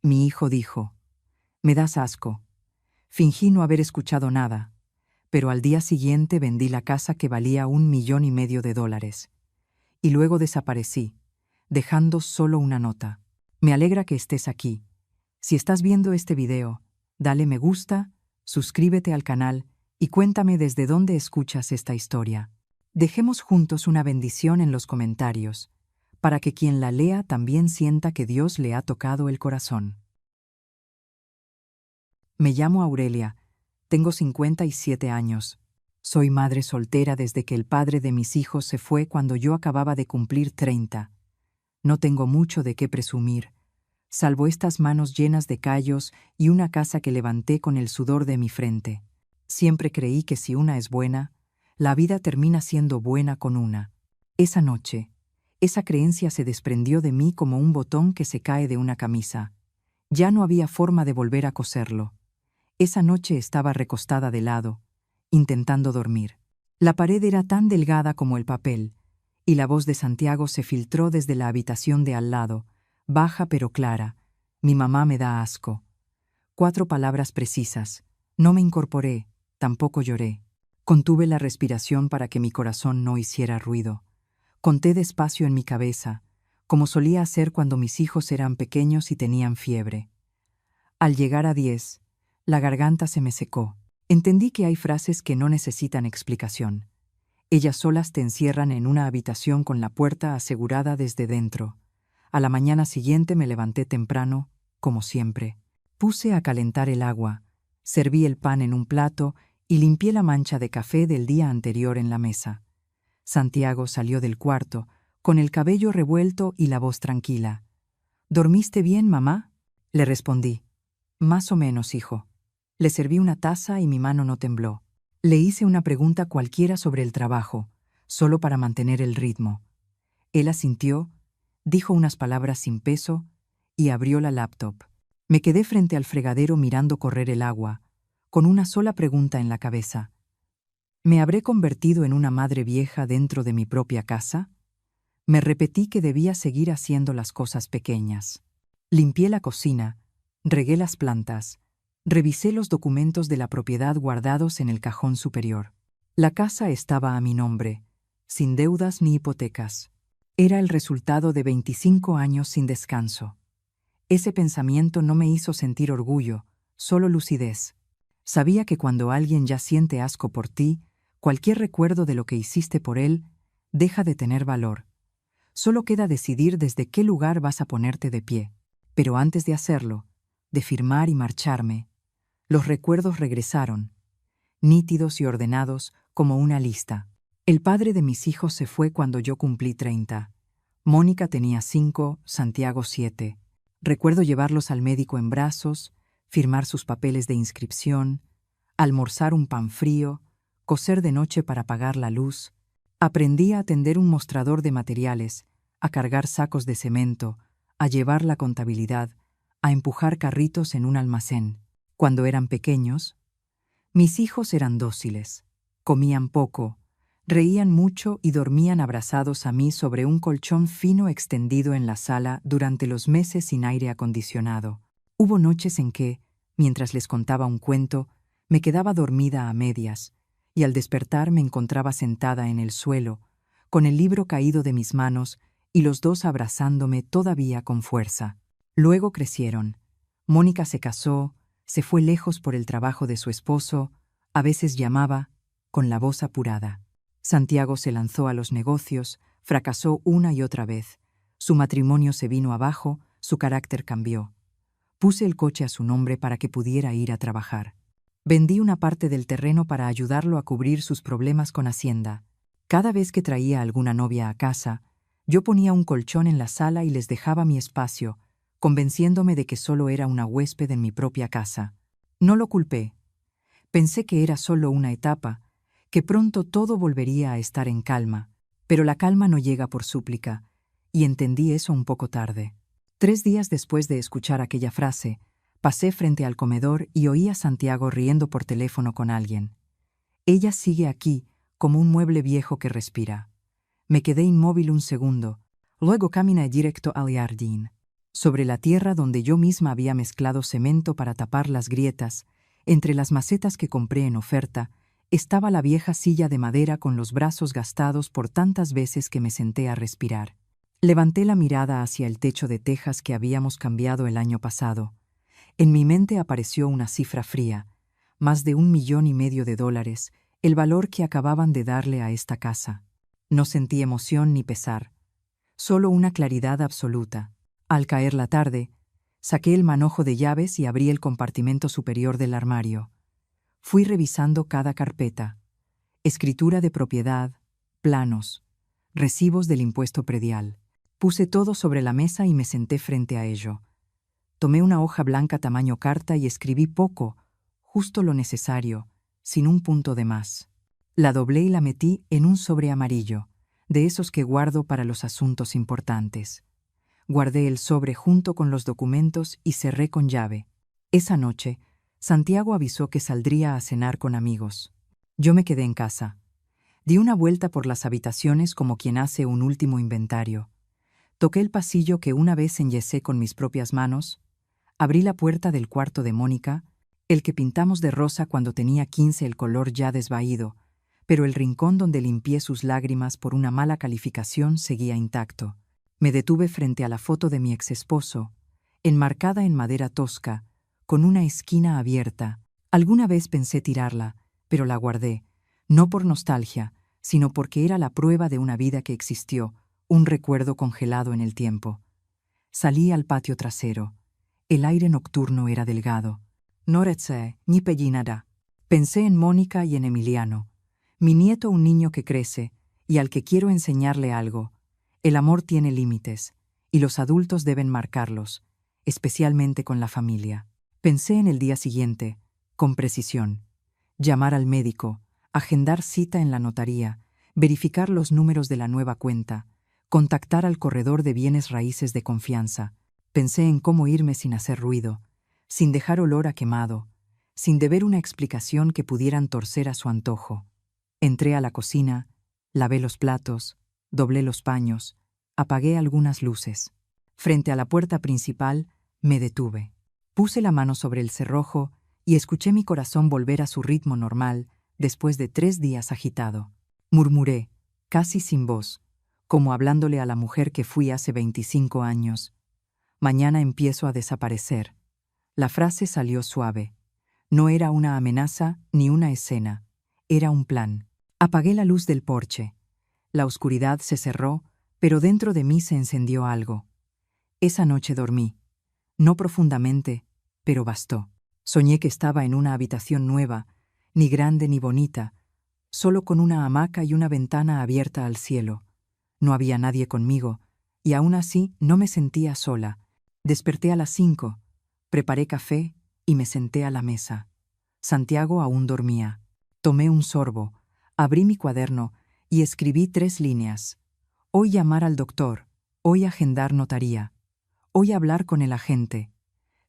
Mi hijo dijo: «Me das asco». Fingí no haber escuchado nada, pero al día siguiente vendí la casa que valía $1,500,000. Y luego desaparecí, dejando solo una nota. Me alegra que estés aquí. Si estás viendo este video, dale me gusta, suscríbete al canal y cuéntame desde dónde escuchas esta historia. Dejemos juntos una bendición en los comentarios, para que quien la lea también sienta que Dios le ha tocado el corazón. Me llamo Aurelia, tengo 57 años. Soy madre soltera desde que el padre de mis hijos se fue cuando yo acababa de cumplir 30. No tengo mucho de qué presumir, salvo estas manos llenas de callos y una casa que levanté con el sudor de mi frente. Siempre creí que si una es buena, la vida termina siendo buena con una. Esa noche, esa creencia se desprendió de mí como un botón que se cae de una camisa. Ya no había forma de volver a coserlo. Esa noche estaba recostada de lado, intentando dormir. La pared era tan delgada como el papel, y la voz de Santiago se filtró desde la habitación de al lado, baja pero clara: «Mi mamá me da asco». 4 palabras precisas. No me incorporé, tampoco lloré. Contuve la respiración para que mi corazón no hiciera ruido. Conté despacio en mi cabeza, como solía hacer cuando mis hijos eran pequeños y tenían fiebre. Al llegar a 10, la garganta se me secó. Entendí que hay frases que no necesitan explicación. Ellas solas te encierran en una habitación con la puerta asegurada desde dentro. A la mañana siguiente me levanté temprano, como siempre. Puse a calentar el agua, serví el pan en un plato y limpié la mancha de café del día anterior en la mesa. Santiago salió del cuarto, con el cabello revuelto y la voz tranquila. «¿Dormiste bien, mamá?», le respondí. «Más o menos, hijo». Le serví una taza y mi mano no tembló. Le hice una pregunta cualquiera sobre el trabajo, solo para mantener el ritmo. Él asintió, dijo unas palabras sin peso y abrió la laptop. Me quedé frente al fregadero mirando correr el agua, con una sola pregunta en la cabeza. ¿Me habré convertido en una madre vieja dentro de mi propia casa? Me repetí que debía seguir haciendo las cosas pequeñas. Limpié la cocina, regué las plantas, revisé los documentos de la propiedad guardados en el cajón superior. La casa estaba a mi nombre, sin deudas ni hipotecas. Era el resultado de 25 años sin descanso. Ese pensamiento no me hizo sentir orgullo, solo lucidez. Sabía que cuando alguien ya siente asco por ti, cualquier recuerdo de lo que hiciste por él deja de tener valor. Solo queda decidir desde qué lugar vas a ponerte de pie. Pero antes de hacerlo, de firmar y marcharme, los recuerdos regresaron, nítidos y ordenados como una lista. El padre de mis hijos se fue cuando yo cumplí 30. Mónica tenía 5, Santiago 7. Recuerdo llevarlos al médico en brazos, firmar sus papeles de inscripción, almorzar un pan frío, coser de noche para apagar la luz. Aprendí a atender un mostrador de materiales, a cargar sacos de cemento, a llevar la contabilidad, a empujar carritos en un almacén. Cuando eran pequeños, mis hijos eran dóciles, comían poco, reían mucho y dormían abrazados a mí sobre un colchón fino extendido en la sala durante los meses sin aire acondicionado. Hubo noches en que, mientras les contaba un cuento, me quedaba dormida a medias, y al despertar me encontraba sentada en el suelo, con el libro caído de mis manos y los dos abrazándome todavía con fuerza. Luego crecieron. Mónica se casó, se fue lejos por el trabajo de su esposo, a veces llamaba, con la voz apurada. Santiago se lanzó a los negocios, fracasó una y otra vez. Su matrimonio se vino abajo, su carácter cambió. Puse el coche a su nombre para que pudiera ir a trabajar. Vendí una parte del terreno para ayudarlo a cubrir sus problemas con Hacienda. Cada vez que traía alguna novia a casa, yo ponía un colchón en la sala y les dejaba mi espacio, convenciéndome de que solo era una huésped en mi propia casa. No lo culpé. Pensé que era solo una etapa, que pronto todo volvería a estar en calma, pero la calma no llega por súplica, y entendí eso un poco tarde. 3 días después de escuchar aquella frase, pasé frente al comedor y oí a Santiago riendo por teléfono con alguien. Ella sigue aquí, como un mueble viejo que respira. Me quedé inmóvil un segundo, luego caminé directo al jardín. Sobre la tierra donde yo misma había mezclado cemento para tapar las grietas, entre las macetas que compré en oferta, estaba la vieja silla de madera con los brazos gastados por tantas veces que me senté a respirar. Levanté la mirada hacia el techo de tejas que habíamos cambiado el año pasado. En mi mente apareció una cifra fría, más de $1,500,000, el valor que acababan de darle a esta casa. No sentí emoción ni pesar, solo una claridad absoluta. Al caer la tarde, saqué el manojo de llaves y abrí el compartimento superior del armario. Fui revisando cada carpeta: escritura de propiedad, planos, recibos del impuesto predial. Puse todo sobre la mesa y me senté frente a ello. Tomé una hoja blanca tamaño carta y escribí poco, justo lo necesario, sin un punto de más. La doblé y la metí en un sobre amarillo, de esos que guardo para los asuntos importantes. Guardé el sobre junto con los documentos y cerré con llave. Esa noche, Santiago avisó que saldría a cenar con amigos. Yo me quedé en casa. Di una vuelta por las habitaciones como quien hace un último inventario. Toqué el pasillo que una vez enyesé con mis propias manos. Abrí la puerta del cuarto de Mónica, el que pintamos de rosa cuando tenía 15, el color ya desvaído, pero el rincón donde limpié sus lágrimas por una mala calificación seguía intacto. Me detuve frente a la foto de mi exesposo, enmarcada en madera tosca, con una esquina abierta. Alguna vez pensé tirarla, pero la guardé, no por nostalgia, sino porque era la prueba de una vida que existió, un recuerdo congelado en el tiempo. Salí al patio trasero. El aire nocturno era delgado. No rezé ni pedí nada. Pensé en Mónica y en Emiliano, mi nieto, un niño que crece y al que quiero enseñarle algo. El amor tiene límites, y los adultos deben marcarlos, especialmente con la familia. Pensé en el día siguiente, con precisión. Llamar al médico, agendar cita en la notaría, verificar los números de la nueva cuenta, contactar al corredor de bienes raíces de confianza. Pensé en cómo irme sin hacer ruido, sin dejar olor a quemado, sin deber una explicación que pudieran torcer a su antojo. Entré a la cocina, lavé los platos, doblé los paños, apagué algunas luces. Frente a la puerta principal, me detuve. Puse la mano sobre el cerrojo y escuché mi corazón volver a su ritmo normal después de 3 días agitado. Murmuré, casi sin voz, como hablándole a la mujer que fui hace 25 años. Mañana empiezo a desaparecer. La frase salió suave. No era una amenaza ni una escena. Era un plan. Apagué la luz del porche. La oscuridad se cerró, pero dentro de mí se encendió algo. Esa noche dormí. No profundamente, pero bastó. Soñé que estaba en una habitación nueva, ni grande ni bonita, solo con una hamaca y una ventana abierta al cielo. No había nadie conmigo, y aún así no me sentía sola. Desperté a las 5, preparé café y me senté a la mesa. Santiago aún dormía. Tomé un sorbo, abrí mi cuaderno y escribí 3 líneas. Hoy llamar al doctor, hoy agendar notaría, hoy hablar con el agente.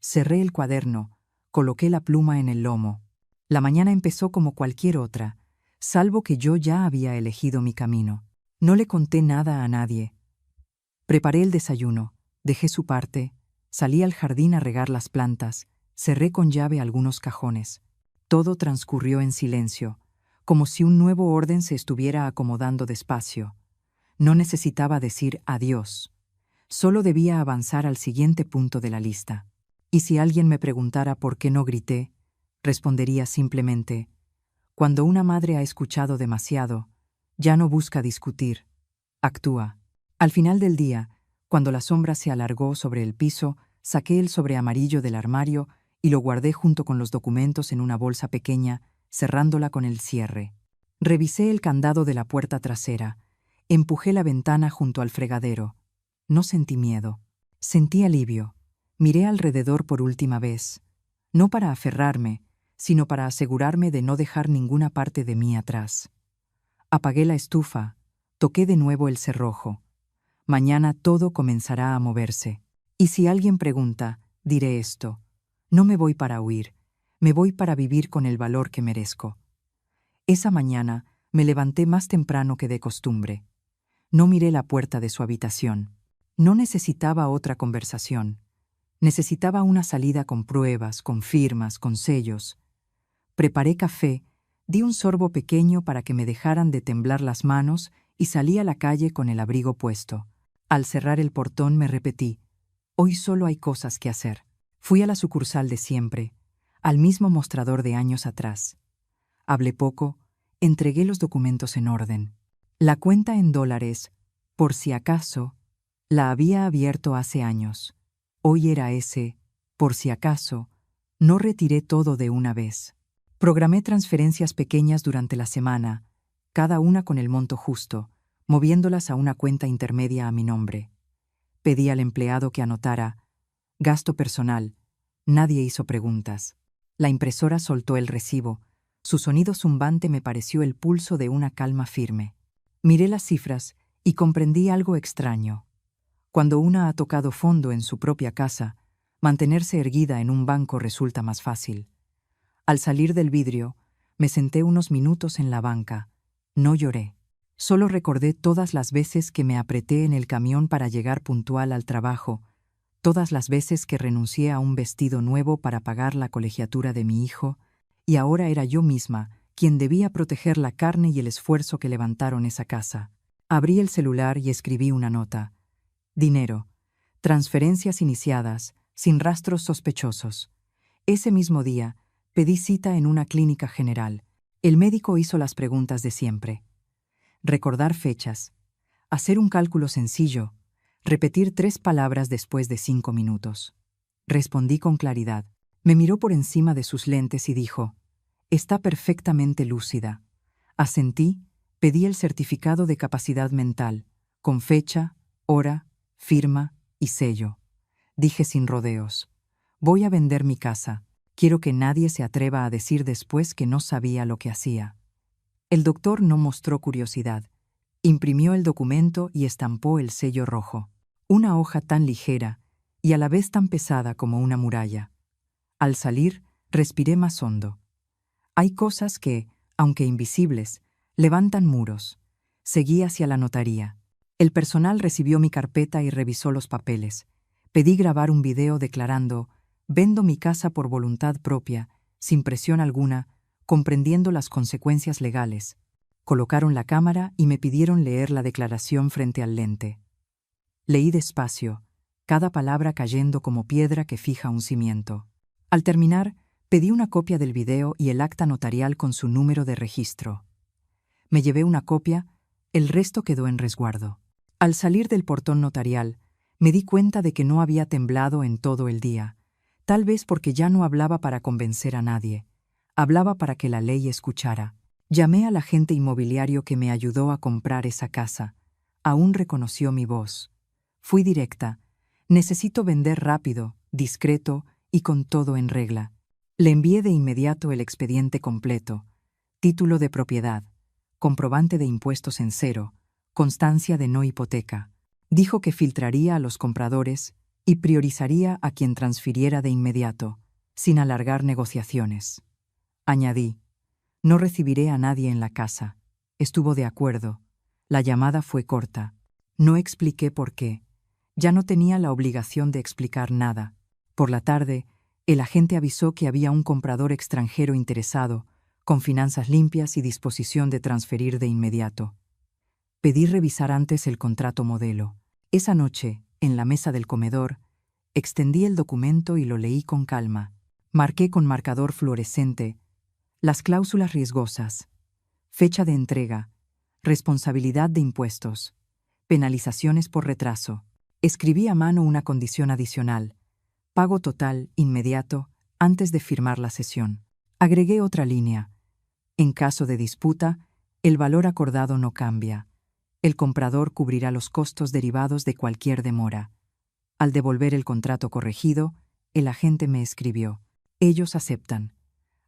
Cerré el cuaderno, coloqué la pluma en el lomo. La mañana empezó como cualquier otra, salvo que yo ya había elegido mi camino. No le conté nada a nadie. Preparé el desayuno, dejé su parte, salí al jardín a regar las plantas, cerré con llave algunos cajones. Todo transcurrió en silencio, como si un nuevo orden se estuviera acomodando despacio. No necesitaba decir adiós. Solo debía avanzar al siguiente punto de la lista. Y si alguien me preguntara por qué no grité, respondería simplemente: cuando una madre ha escuchado demasiado, ya no busca discutir, actúa. Al final del día, cuando la sombra se alargó sobre el piso, saqué el sobre amarillo del armario y lo guardé junto con los documentos en una bolsa pequeña, cerrándola con el cierre. Revisé el candado de la puerta trasera. Empujé la ventana junto al fregadero. No sentí miedo. Sentí alivio. Miré alrededor por última vez, no para aferrarme, sino para asegurarme de no dejar ninguna parte de mí atrás. Apagué la estufa, toqué de nuevo el cerrojo. Mañana todo comenzará a moverse. Y si alguien pregunta, diré esto: no me voy para huir, me voy para vivir con el valor que merezco. Esa mañana me levanté más temprano que de costumbre. No miré la puerta de su habitación. No necesitaba otra conversación. Necesitaba una salida con pruebas, con firmas, con sellos. Preparé café, di un sorbo pequeño para que me dejaran de temblar las manos y salí a la calle con el abrigo puesto. Al cerrar el portón me repetí: hoy solo hay cosas que hacer. Fui a la sucursal de siempre, al mismo mostrador de años atrás. Hablé poco, entregué los documentos en orden. La cuenta en dólares, por si acaso, la había abierto hace años. Hoy era ese, por si acaso, no retiré todo de una vez. Programé transferencias pequeñas durante la semana, cada una con el monto justo, moviéndolas a una cuenta intermedia a mi nombre. Pedí al empleado que anotara: gasto personal. Nadie hizo preguntas. La impresora soltó el recibo. Su sonido zumbante me pareció el pulso de una calma firme. Miré las cifras y comprendí algo extraño. Cuando una ha tocado fondo en su propia casa, mantenerse erguida en un banco resulta más fácil. Al salir del vidrio, me senté unos minutos en la banca. No lloré. Solo recordé todas las veces que me apreté en el camión para llegar puntual al trabajo, todas las veces que renuncié a un vestido nuevo para pagar la colegiatura de mi hijo, y ahora era yo misma quien debía proteger la carne y el esfuerzo que levantaron esa casa. Abrí el celular y escribí una nota. Dinero. Transferencias iniciadas, sin rastros sospechosos. Ese mismo día, pedí cita en una clínica general. El médico hizo las preguntas de siempre. Recordar fechas. Hacer un cálculo sencillo. Repetir 3 palabras después de 5 minutos. Respondí con claridad. Me miró por encima de sus lentes y dijo: está perfectamente lúcida. Asentí, pedí el certificado de capacidad mental, con fecha, hora, firma y sello. Dije sin rodeos: voy a vender mi casa. Quiero que nadie se atreva a decir después que no sabía lo que hacía. El doctor no mostró curiosidad. Imprimió el documento y estampó el sello rojo. Una hoja tan ligera y a la vez tan pesada como una muralla. Al salir, respiré más hondo. Hay cosas que, aunque invisibles, levantan muros. Seguí hacia la notaría. El personal recibió mi carpeta y revisó los papeles. Pedí grabar un video declarando: vendo mi casa por voluntad propia, sin presión alguna, comprendiendo las consecuencias legales. Colocaron la cámara y me pidieron leer la declaración frente al lente. Leí despacio, cada palabra cayendo como piedra que fija un cimiento. Al terminar, pedí una copia del video y el acta notarial con su número de registro. Me llevé una copia, el resto quedó en resguardo. Al salir del portón notarial, me di cuenta de que no había temblado en todo el día, tal vez porque ya no hablaba para convencer a nadie, hablaba para que la ley escuchara. Llamé al agente inmobiliario que me ayudó a comprar esa casa. Aún reconoció mi voz. Fui directa: necesito vender rápido, discreto y con todo en regla. Le envié de inmediato el expediente completo: título de propiedad, comprobante de impuestos en cero, constancia de no hipoteca. Dijo que filtraría a los compradores y priorizaría a quien transfiriera de inmediato, sin alargar negociaciones. Añadí: no recibiré a nadie en la casa. Estuvo de acuerdo. La llamada fue corta. No expliqué por qué. Ya no tenía la obligación de explicar nada. Por la tarde, el agente avisó que había un comprador extranjero interesado, con finanzas limpias y disposición de transferir de inmediato. Pedí revisar antes el contrato modelo. Esa noche, en la mesa del comedor, extendí el documento y lo leí con calma. Marqué con marcador fluorescente las cláusulas riesgosas: fecha de entrega, responsabilidad de impuestos, penalizaciones por retraso. Escribí a mano una condición adicional: pago total, inmediato, antes de firmar la cesión. Agregué otra línea: en caso de disputa, el valor acordado no cambia. El comprador cubrirá los costos derivados de cualquier demora. Al devolver el contrato corregido, el agente me escribió: ellos aceptan.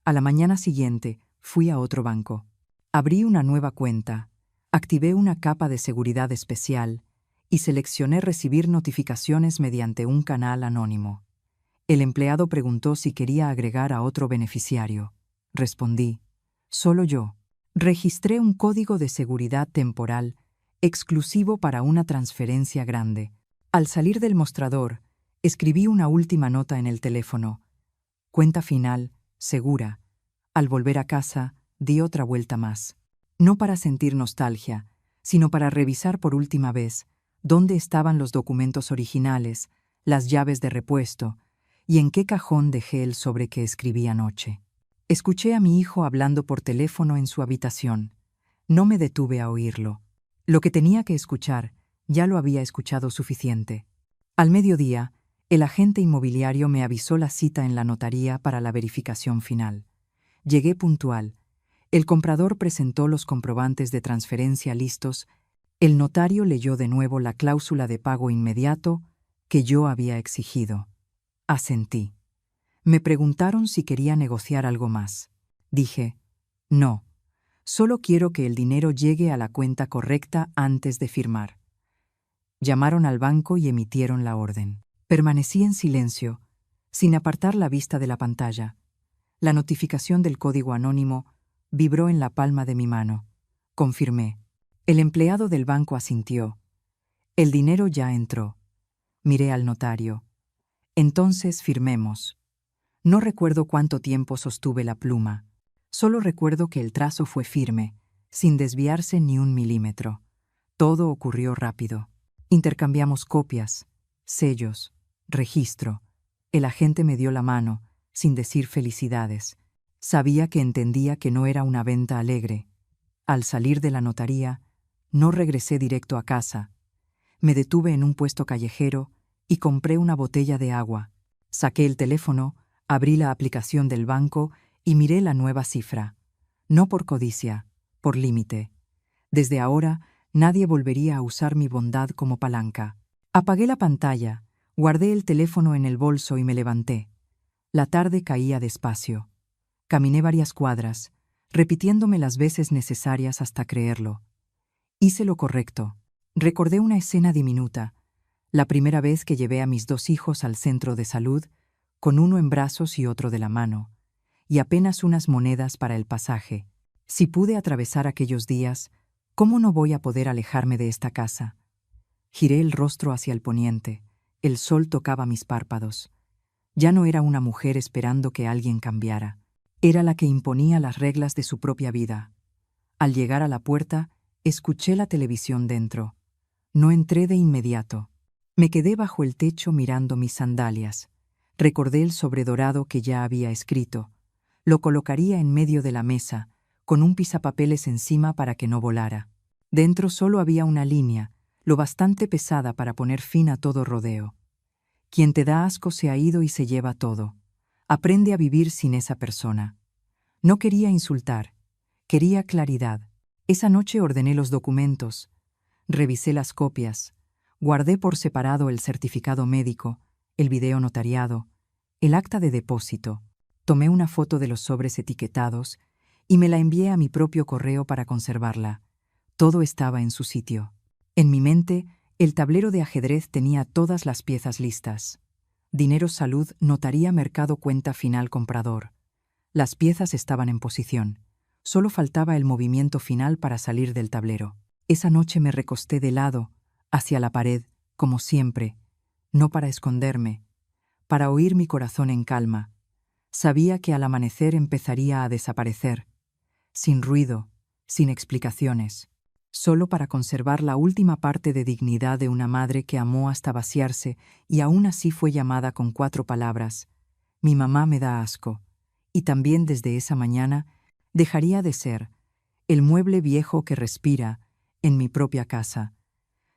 A la mañana siguiente, fui a otro banco. Abrí una nueva cuenta, activé una capa de seguridad especial y seleccioné recibir notificaciones mediante un canal anónimo. El empleado preguntó si quería agregar a otro beneficiario. Respondí: solo yo. Registré un código de seguridad temporal exclusivo para una transferencia grande. Al salir del mostrador, Escribí una última nota en el teléfono. Cuenta final, segura. Al volver a casa, di otra vuelta más. No para sentir nostalgia, sino para revisar por última vez dónde estaban los documentos originales, las llaves de repuesto, y en qué cajón dejé el sobre que escribí anoche. Escuché a mi hijo hablando por teléfono en su habitación. No me detuve a oírlo. Lo que tenía que escuchar, ya lo había escuchado suficiente. Al mediodía, el agente inmobiliario me avisó la cita en la notaría para la verificación final. Llegué puntual. El comprador presentó los comprobantes de transferencia listos. El notario leyó de nuevo la cláusula de pago inmediato que yo había exigido. Asentí. Me preguntaron si quería negociar algo más. Dije, no, solo quiero que el dinero llegue a la cuenta correcta antes de firmar. Llamaron al banco y emitieron la orden. Permanecí en silencio, sin apartar la vista de la pantalla. La notificación del código anónimo vibró en la palma de mi mano. Confirmé. El empleado del banco asintió. El dinero ya entró. Miré al notario. Entonces firmemos. No recuerdo cuánto tiempo sostuve la pluma. Solo recuerdo que el trazo fue firme, sin desviarse ni un milímetro. Todo ocurrió rápido. Intercambiamos copias, sellos, registro. El agente me dio la mano, sin decir felicidades. Sabía que entendía que no era una venta alegre. Al salir de la notaría, no regresé directo a casa. Me detuve en un puesto callejero y compré una botella de agua. Saqué el teléfono, abrí la aplicación del banco y miré la nueva cifra. No por codicia, por límite. Desde ahora, nadie volvería a usar mi bondad como palanca. Apagué la pantalla, guardé el teléfono en el bolso y me levanté. La tarde caía despacio. Caminé varias cuadras, repitiéndome las veces necesarias hasta creerlo. Hice lo correcto. Recordé una escena diminuta, la primera vez que llevé a mis 2 hijos al centro de salud, con uno en brazos y otro de la mano, y apenas unas monedas para el pasaje. Si pude atravesar aquellos días, ¿cómo no voy a poder alejarme de esta casa? Giré el rostro hacia el poniente. El sol tocaba mis párpados. Ya no era una mujer esperando que alguien cambiara. Era la que imponía las reglas de su propia vida. Al llegar a la puerta, escuché la televisión dentro. No entré de inmediato. Me quedé bajo el techo mirando mis sandalias. Recordé el sobredorado que ya había escrito. Lo colocaría en medio de la mesa, con un pisapapeles encima para que no volara. Dentro solo había una línea, lo bastante pesada para poner fin a todo rodeo. Quien te da asco se ha ido y se lleva todo. Aprende a vivir sin esa persona. No quería insultar, quería claridad. Esa noche ordené los documentos, revisé las copias, guardé por separado el certificado médico, el video notariado, el acta de depósito, tomé una foto de los sobres etiquetados y me la envié a mi propio correo para conservarla. Todo estaba en su sitio. En mi mente, el tablero de ajedrez tenía todas las piezas listas. Dinero Salud, notaría mercado cuenta final comprador. Las piezas estaban en posición. Solo faltaba el movimiento final para salir del tablero. Esa noche me recosté de lado, hacia la pared, como siempre, no para esconderme, para oír mi corazón en calma. Sabía que al amanecer empezaría a desaparecer, sin ruido, sin explicaciones, solo para conservar la última parte de dignidad de una madre que amó hasta vaciarse y aún así fue llamada con 4 palabras. Mi mamá me da asco. Y también desde esa mañana dejaría de ser el mueble viejo que respira en mi propia casa.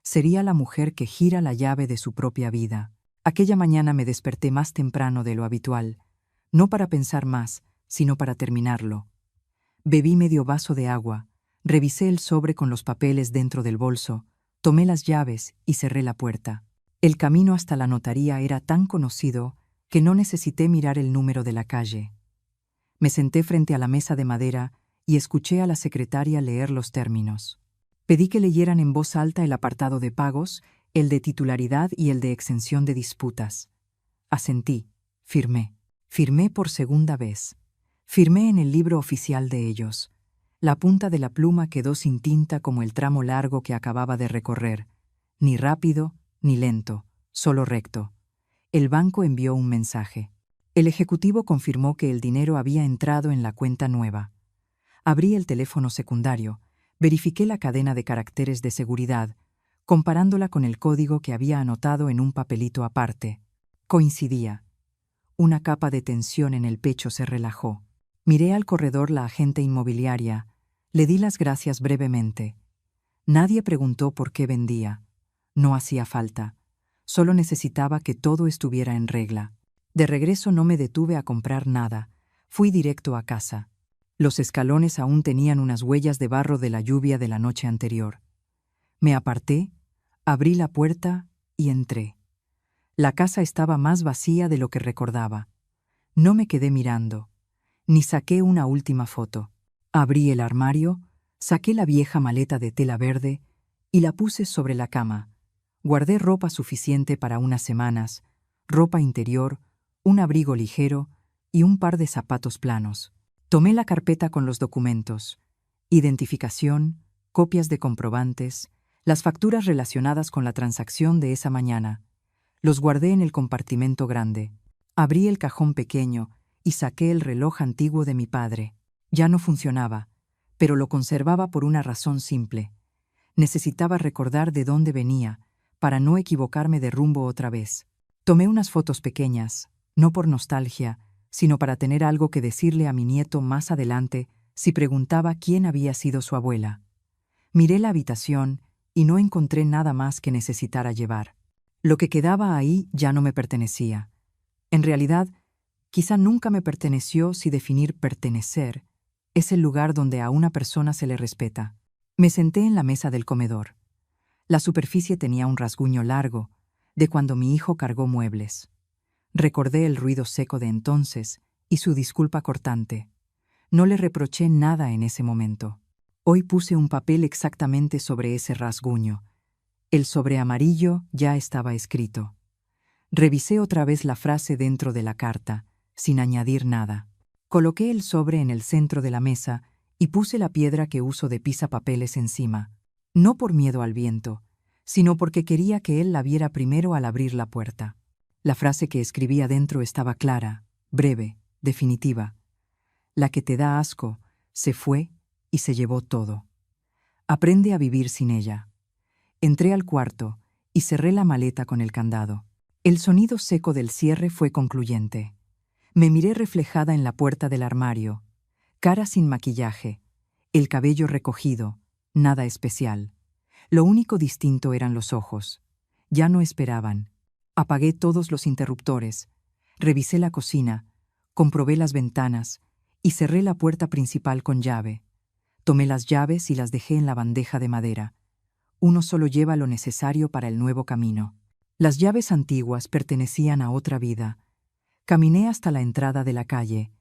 Sería la mujer que gira la llave de su propia vida. Aquella mañana me desperté más temprano de lo habitual, no para pensar más, sino para terminarlo. Bebí medio vaso de agua, revisé el sobre con los papeles dentro del bolso, tomé las llaves y cerré la puerta. El camino hasta la notaría era tan conocido que no necesité mirar el número de la calle. Me senté frente a la mesa de madera y escuché a la secretaria leer los términos. Pedí que leyeran en voz alta el apartado de pagos, el de titularidad y el de exención de disputas. Asentí, firmé. Firmé por segunda vez. Firmé en el libro oficial de ellos. La punta de la pluma quedó sin tinta como el tramo largo que acababa de recorrer. Ni rápido, ni lento, solo recto. El banco envió un mensaje. El ejecutivo confirmó que el dinero había entrado en la cuenta nueva. Abrí el teléfono secundario, verifiqué la cadena de caracteres de seguridad, comparándola con el código que había anotado en un papelito aparte. Coincidía. Una capa de tensión en el pecho se relajó. Miré al corredor la agente inmobiliaria, le di las gracias brevemente. Nadie preguntó por qué vendía. No hacía falta. Solo necesitaba que todo estuviera en regla. De regreso no me detuve a comprar nada. Fui directo a casa. Los escalones aún tenían unas huellas de barro de la lluvia de la noche anterior. Me aparté, abrí la puerta y entré. La casa estaba más vacía de lo que recordaba. No me quedé mirando, ni saqué una última foto. Abrí el armario, saqué la vieja maleta de tela verde y la puse sobre la cama. Guardé ropa suficiente para unas semanas, ropa interior, un abrigo ligero y un par de zapatos planos. Tomé la carpeta con los documentos, identificación, copias de comprobantes, las facturas relacionadas con la transacción de esa mañana. Los guardé en el compartimento grande. Abrí el cajón pequeño y saqué el reloj antiguo de mi padre. Ya no funcionaba, pero lo conservaba por una razón simple. Necesitaba recordar de dónde venía, para no equivocarme de rumbo otra vez. Tomé unas fotos pequeñas, no por nostalgia, sino para tener algo que decirle a mi nieto más adelante si preguntaba quién había sido su abuela. Miré la habitación y no encontré nada más que necesitara llevar. Lo que quedaba ahí ya no me pertenecía. En realidad, quizá nunca me perteneció si definir pertenecer es el lugar donde a una persona se le respeta. Me senté en la mesa del comedor. La superficie tenía un rasguño largo, de cuando mi hijo cargó muebles. Recordé el ruido seco de entonces y su disculpa cortante. No le reproché nada en ese momento. Hoy puse un papel exactamente sobre ese rasguño. El sobre amarillo ya estaba escrito. Revisé otra vez la frase dentro de la carta, sin añadir nada. Coloqué el sobre en el centro de la mesa y puse la piedra que uso de pisapapeles encima. No por miedo al viento, sino porque quería que él la viera primero al abrir la puerta. La frase que escribía dentro estaba clara, breve, definitiva. La que te da asco se fue y se llevó todo. Aprende a vivir sin ella. Entré al cuarto y cerré la maleta con el candado. El sonido seco del cierre fue concluyente. Me miré reflejada en la puerta del armario, cara sin maquillaje, el cabello recogido, nada especial. Lo único distinto eran los ojos. Ya no esperaban. Apagué todos los interruptores, revisé la cocina, comprobé las ventanas y cerré la puerta principal con llave. Tomé las llaves y las dejé en la bandeja de madera. Uno solo lleva lo necesario para el nuevo camino. Las llaves antiguas pertenecían a otra vida. Caminé hasta la entrada de la calle.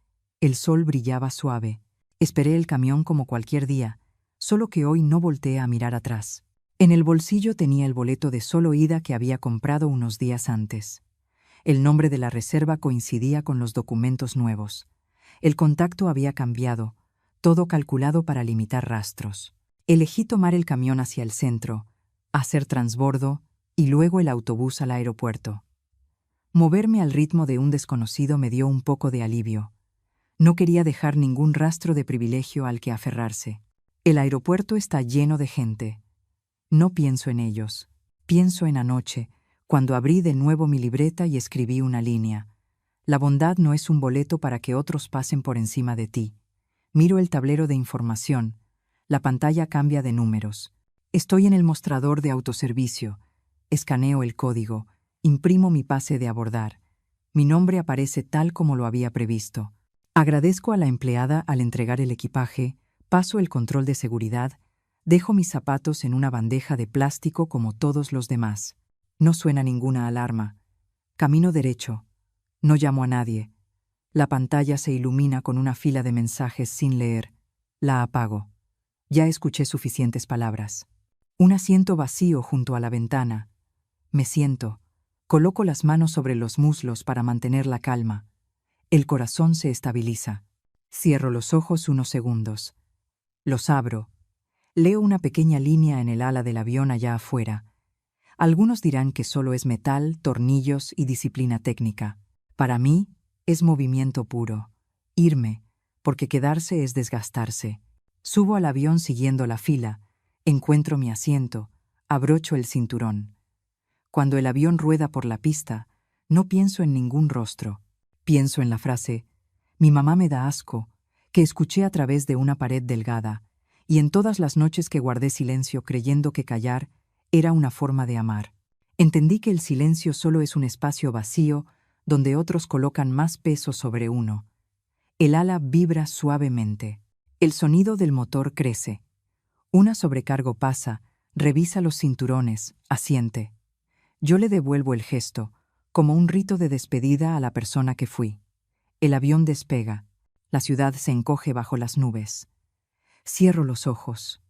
El sol brillaba suave. Esperé el camión como cualquier día, solo que hoy no volteé a mirar atrás. En el bolsillo tenía el boleto de solo ida que había comprado unos días antes. El nombre de la reserva coincidía con los documentos nuevos. El contacto había cambiado, todo calculado para limitar rastros. Elegí tomar el camión hacia el centro, hacer transbordo y luego el autobús al aeropuerto. Moverme al ritmo de un desconocido me dio un poco de alivio. No quería dejar ningún rastro de privilegio al que aferrarse. El aeropuerto está lleno de gente. No pienso en ellos. Pienso en anoche, cuando abrí de nuevo mi libreta y escribí una línea. La bondad no es un boleto para que otros pasen por encima de ti. Miro el tablero de información. La pantalla cambia de números. Estoy en el mostrador de autoservicio. Escaneo el código. Imprimo mi pase de abordar. Mi nombre aparece tal como lo había previsto. Agradezco a la empleada al entregar el equipaje, paso el control de seguridad, dejo mis zapatos en una bandeja de plástico como todos los demás. No suena ninguna alarma. Camino derecho. No llamo a nadie. La pantalla se ilumina con una fila de mensajes sin leer. La apago. Ya escuché suficientes palabras. Un asiento vacío junto a la ventana. Me siento. Coloco las manos sobre los muslos para mantener la calma. El corazón se estabiliza. Cierro los ojos unos segundos. Los abro. Leo una pequeña línea en el ala del avión allá afuera. Algunos dirán que solo es metal, tornillos y disciplina técnica. Para mí, es movimiento puro. Irme, porque quedarse es desgastarse. Subo al avión siguiendo la fila, encuentro mi asiento, abrocho el cinturón. Cuando el avión rueda por la pista, no pienso en ningún rostro. Pienso en la frase, mi mamá me da asco, que escuché a través de una pared delgada, y en todas las noches que guardé silencio creyendo que callar era una forma de amar. Entendí que el silencio solo es un espacio vacío donde otros colocan más peso sobre uno. El ala vibra suavemente. El sonido del motor crece. Una sobrecargo pasa, revisa los cinturones, asiente. Yo le devuelvo el gesto, como un rito de despedida a la persona que fui. El avión despega. La ciudad se encoge bajo las nubes. Cierro los ojos.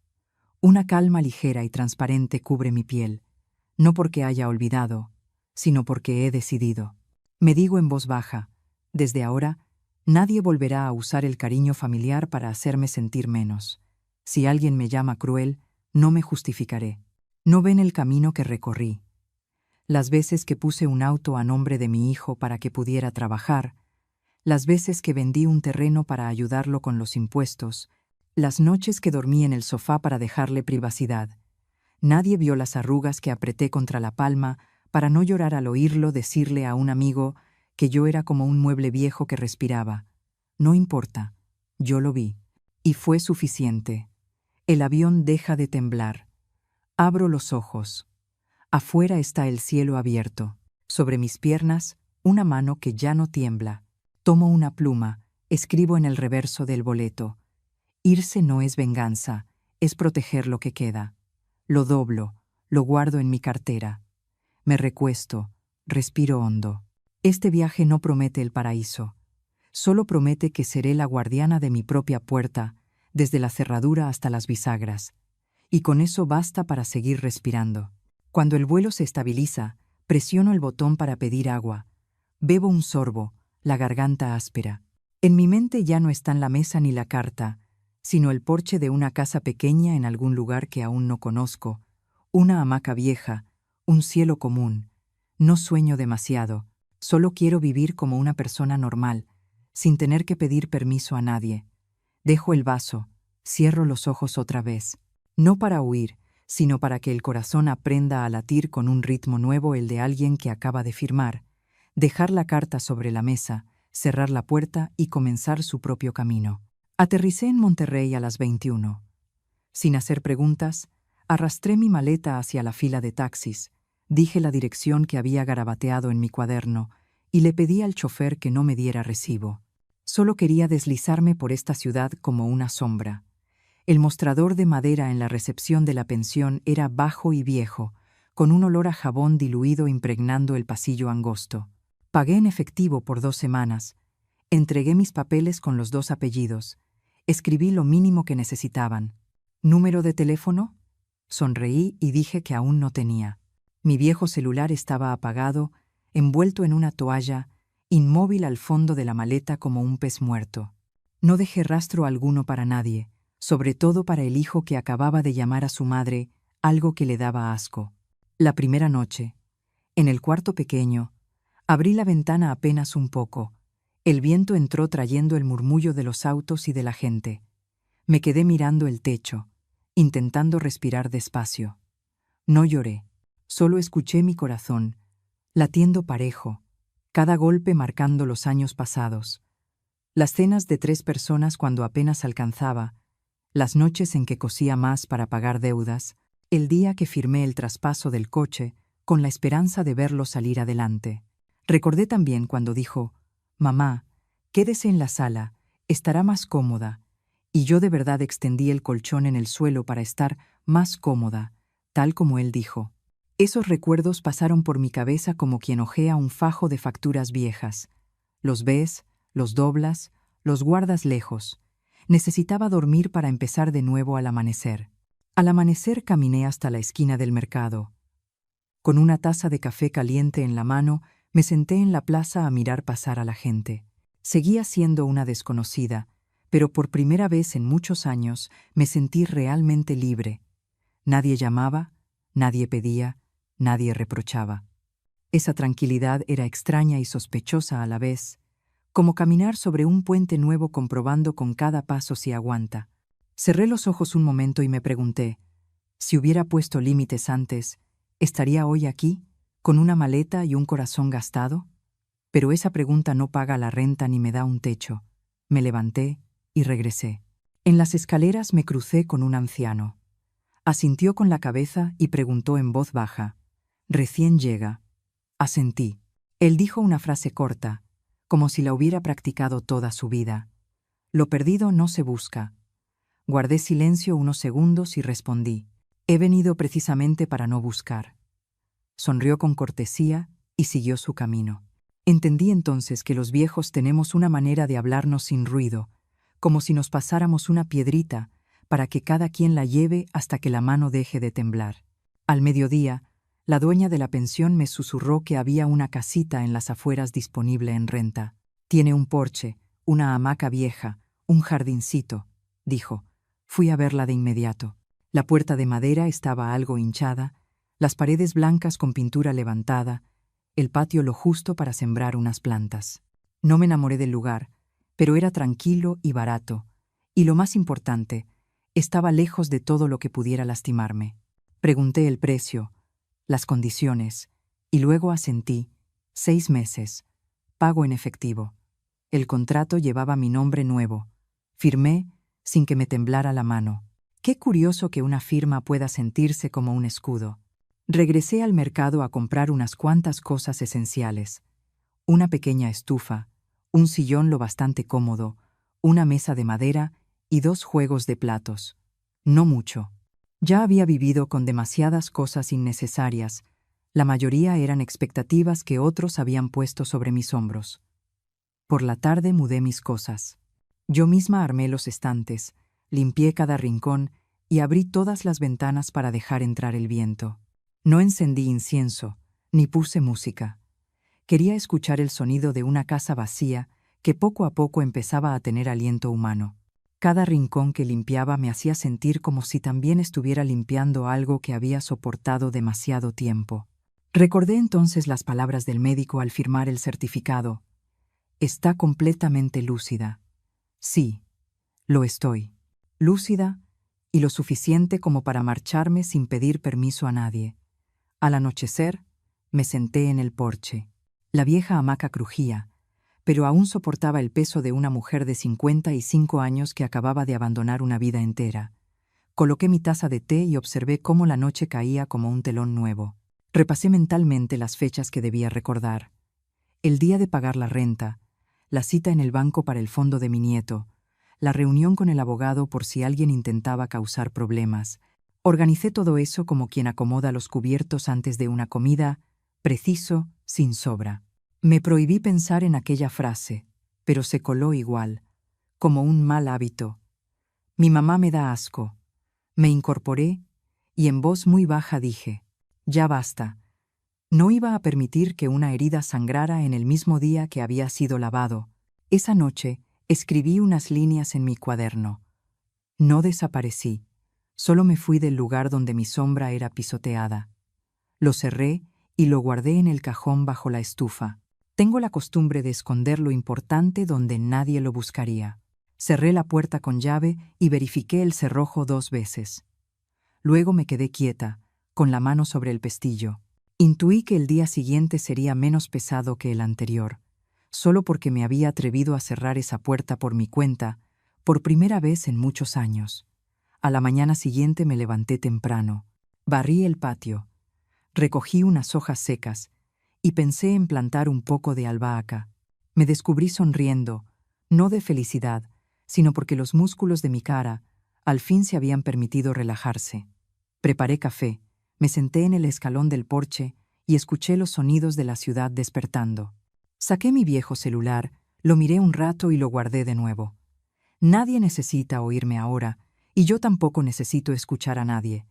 Una calma ligera y transparente cubre mi piel, no porque haya olvidado, sino porque he decidido. Me digo en voz baja, desde ahora, nadie volverá a usar el cariño familiar para hacerme sentir menos. Si alguien me llama cruel, no me justificaré. No ven el camino que recorrí. Las veces que puse un auto a nombre de mi hijo para que pudiera trabajar, las veces que vendí un terreno para ayudarlo con los impuestos, las noches que dormí en el sofá para dejarle privacidad. Nadie vio las arrugas que apreté contra la palma para no llorar al oírlo decirle a un amigo que yo era como un mueble viejo que respiraba. No importa, yo lo vi. Y fue suficiente. El avión deja de temblar. Abro los ojos. Afuera está el cielo abierto. Sobre mis piernas, una mano que ya no tiembla. Tomo una pluma, escribo en el reverso del boleto. Irse no es venganza, es proteger lo que queda. Lo doblo, lo guardo en mi cartera. Me recuesto, respiro hondo. Este viaje no promete el paraíso. Solo promete que seré la guardiana de mi propia puerta, desde la cerradura hasta las bisagras. Y con eso basta para seguir respirando. Cuando el vuelo se estabiliza, presiono el botón para pedir agua. Bebo un sorbo, la garganta áspera. En mi mente ya no están la mesa ni la carta, sino el porche de una casa pequeña en algún lugar que aún no conozco, una hamaca vieja, un cielo común. No sueño demasiado, solo quiero vivir como una persona normal, sin tener que pedir permiso a nadie. Dejo el vaso, cierro los ojos otra vez, no para huir, sino para que el corazón aprenda a latir con un ritmo nuevo, el de alguien que acaba de firmar, dejar la carta sobre la mesa, cerrar la puerta y comenzar su propio camino. Aterricé en Monterrey a las 21. Sin hacer preguntas, arrastré mi maleta hacia la fila de taxis, dije la dirección que había garabateado en mi cuaderno y le pedí al chofer que no me diera recibo. Solo quería deslizarme por esta ciudad como una sombra. El mostrador de madera en la recepción de la pensión era bajo y viejo, con un olor a jabón diluido impregnando el pasillo angosto. Pagué en efectivo por 2 semanas. Entregué mis papeles con los 2 apellidos. Escribí lo mínimo que necesitaban. ¿Número de teléfono? Sonreí y dije que aún no tenía. Mi viejo celular estaba apagado, envuelto en una toalla, inmóvil al fondo de la maleta como un pez muerto. No dejé rastro alguno para nadie, sobre todo para el hijo que acababa de llamar a su madre, algo que le daba asco. La primera noche, en el cuarto pequeño, abrí la ventana apenas un poco. El viento entró trayendo el murmullo de los autos y de la gente. Me quedé mirando el techo, intentando respirar despacio. No lloré, solo escuché mi corazón, latiendo parejo, cada golpe marcando los años pasados. Las cenas de 3 personas cuando apenas alcanzaba, las noches en que cosía más para pagar deudas, el día que firmé el traspaso del coche con la esperanza de verlo salir adelante. Recordé también cuando dijo, «Mamá, quédese en la sala, estará más cómoda», y yo de verdad extendí el colchón en el suelo para estar más cómoda, tal como él dijo. Esos recuerdos pasaron por mi cabeza como quien hojea un fajo de facturas viejas. Los ves, los doblas, los guardas lejos. Necesitaba dormir para empezar de nuevo al amanecer. Al amanecer caminé hasta la esquina del mercado. Con una taza de café caliente en la mano, me senté en la plaza a mirar pasar a la gente. Seguía siendo una desconocida, pero por primera vez en muchos años me sentí realmente libre. Nadie llamaba, nadie pedía, nadie reprochaba. Esa tranquilidad era extraña y sospechosa a la vez, como caminar sobre un puente nuevo comprobando con cada paso si aguanta. Cerré los ojos un momento y me pregunté, si hubiera puesto límites antes, ¿estaría hoy aquí, con una maleta y un corazón gastado? Pero esa pregunta no paga la renta ni me da un techo. Me levanté y regresé. En las escaleras me crucé con un anciano. Asintió con la cabeza y preguntó en voz baja, «¿Recién llega?» Asentí. Él dijo una frase corta, como si la hubiera practicado toda su vida. «Lo perdido no se busca». Guardé silencio unos segundos y respondí, «He venido precisamente para no buscar». Sonrió con cortesía y siguió su camino. Entendí entonces que los viejos tenemos una manera de hablarnos sin ruido, como si nos pasáramos una piedrita para que cada quien la lleve hasta que la mano deje de temblar. Al mediodía, la dueña de la pensión me susurró que había una casita en las afueras disponible en renta. «Tiene un porche, una hamaca vieja, un jardincito», dijo. Fui a verla de inmediato. La puerta de madera estaba algo hinchada, las paredes blancas con pintura levantada, el patio lo justo para sembrar unas plantas. No me enamoré del lugar, pero era tranquilo y barato, y lo más importante, estaba lejos de todo lo que pudiera lastimarme. Pregunté el precio, las condiciones, y luego asentí, 6 meses, pago en efectivo. El contrato llevaba mi nombre nuevo. Firmé sin que me temblara la mano. Qué curioso que una firma pueda sentirse como un escudo. Regresé al mercado a comprar unas cuantas cosas esenciales. Una pequeña estufa, un sillón lo bastante cómodo, una mesa de madera y 2 juegos de platos. No mucho. Ya había vivido con demasiadas cosas innecesarias. La mayoría eran expectativas que otros habían puesto sobre mis hombros. Por la tarde mudé mis cosas. Yo misma armé los estantes, limpié cada rincón y abrí todas las ventanas para dejar entrar el viento. No encendí incienso, ni puse música. Quería escuchar el sonido de una casa vacía que poco a poco empezaba a tener aliento humano. Cada rincón que limpiaba me hacía sentir como si también estuviera limpiando algo que había soportado demasiado tiempo. Recordé entonces las palabras del médico al firmar el certificado. «Está completamente lúcida». Sí, lo estoy. Lúcida y lo suficiente como para marcharme sin pedir permiso a nadie. Al anochecer, me senté en el porche. La vieja hamaca crujía, pero aún soportaba el peso de una mujer de 55 años que acababa de abandonar una vida entera. Coloqué mi taza de té y observé cómo la noche caía como un telón nuevo. Repasé mentalmente las fechas que debía recordar. El día de pagar la renta, la cita en el banco para el fondo de mi nieto, la reunión con el abogado por si alguien intentaba causar problemas. Organicé todo eso como quien acomoda los cubiertos antes de una comida, preciso, sin sobra. Me prohibí pensar en aquella frase, pero se coló igual, como un mal hábito. «Mi mamá me da asco». Me incorporé y en voz muy baja dije, «Ya basta». No iba a permitir que una herida sangrara en el mismo día que había sido lavado. Esa noche escribí unas líneas en mi cuaderno. No desaparecí, solo me fui del lugar donde mi sombra era pisoteada. Lo cerré y lo guardé en el cajón bajo la estufa. Tengo la costumbre de esconder lo importante donde nadie lo buscaría. Cerré la puerta con llave y verifiqué el cerrojo 2 veces. Luego me quedé quieta, con la mano sobre el pestillo. Intuí que el día siguiente sería menos pesado que el anterior, solo porque me había atrevido a cerrar esa puerta por mi cuenta, por primera vez en muchos años. A la mañana siguiente me levanté temprano, barrí el patio, recogí unas hojas secas y pensé en plantar un poco de albahaca. Me descubrí sonriendo, no de felicidad, sino porque los músculos de mi cara al fin se habían permitido relajarse. Preparé café, me senté en el escalón del porche y escuché los sonidos de la ciudad despertando. Saqué mi viejo celular, lo miré un rato y lo guardé de nuevo. Nadie necesita oírme ahora, y yo tampoco necesito escuchar a nadie.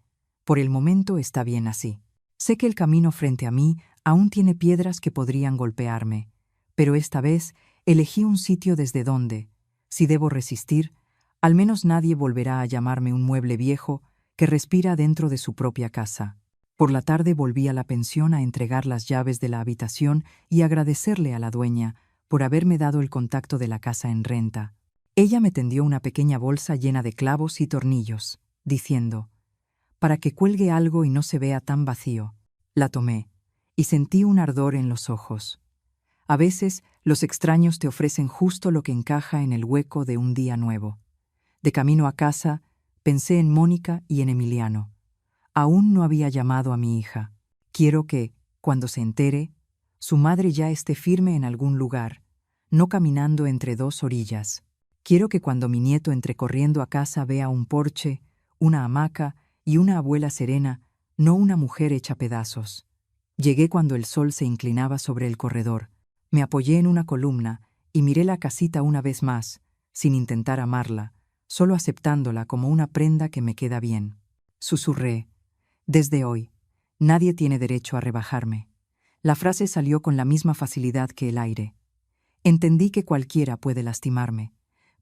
Por el momento está bien así. Sé que el camino frente a mí aún tiene piedras que podrían golpearme, pero esta vez elegí un sitio desde donde, si debo resistir, al menos nadie volverá a llamarme un mueble viejo que respira dentro de su propia casa. Por la tarde volví a la pensión a entregar las llaves de la habitación y agradecerle a la dueña por haberme dado el contacto de la casa en renta. Ella me tendió una pequeña bolsa llena de clavos y tornillos, diciendo, «Para que cuelgue algo y no se vea tan vacío». La tomé, y sentí un ardor en los ojos. A veces, los extraños te ofrecen justo lo que encaja en el hueco de un día nuevo. De camino a casa, pensé en Mónica y en Emiliano. Aún no había llamado a mi hija. Quiero que, cuando se entere, su madre ya esté firme en algún lugar, no caminando entre dos orillas. Quiero que cuando mi nieto entre corriendo a casa vea un porche, una hamaca y una abuela serena, no una mujer hecha pedazos. Llegué cuando el sol se inclinaba sobre el corredor. Me apoyé en una columna y miré la casita una vez más, sin intentar amarla, solo aceptándola como una prenda que me queda bien. Susurré, «Desde hoy, nadie tiene derecho a rebajarme». La frase salió con la misma facilidad que el aire. Entendí que cualquiera puede lastimarme,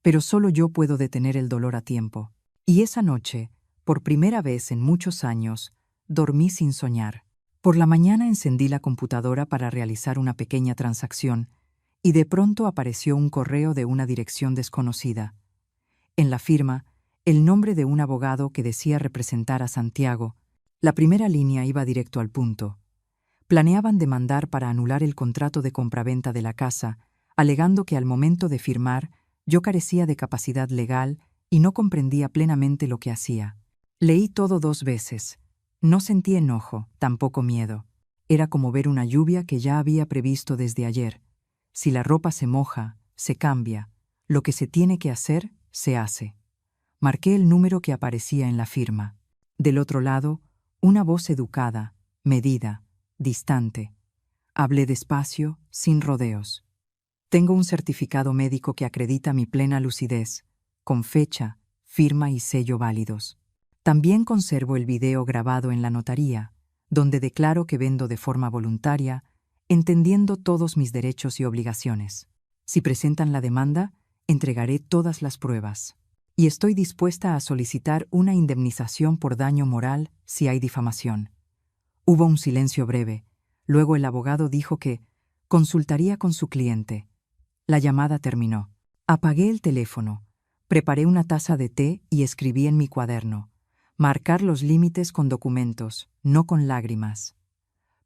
pero solo yo puedo detener el dolor a tiempo. Y esa noche, por primera vez en muchos años, dormí sin soñar. Por la mañana encendí la computadora para realizar una pequeña transacción, y de pronto apareció un correo de una dirección desconocida. En la firma, el nombre de un abogado que decía representar a Santiago. La primera línea iba directo al punto. Planeaban demandar para anular el contrato de compraventa de la casa, alegando que al momento de firmar yo carecía de capacidad legal y no comprendía plenamente lo que hacía. Leí todo 2 veces. No sentí enojo, tampoco miedo. Era como ver una lluvia que ya había previsto desde ayer. Si la ropa se moja, se cambia. Lo que se tiene que hacer, se hace. Marqué el número que aparecía en la firma. Del otro lado, una voz educada, medida, distante. Hablé despacio, sin rodeos. Tengo un certificado médico que acredita mi plena lucidez, con fecha, firma y sello válidos. También conservo el video grabado en la notaría, donde declaro que vendo de forma voluntaria, entendiendo todos mis derechos y obligaciones. Si presentan la demanda, entregaré todas las pruebas. Y estoy dispuesta a solicitar una indemnización por daño moral si hay difamación. Hubo un silencio breve. Luego el abogado dijo que consultaría con su cliente. La llamada terminó. Apagué el teléfono, preparé una taza de té y escribí en mi cuaderno: marcar los límites con documentos, no con lágrimas.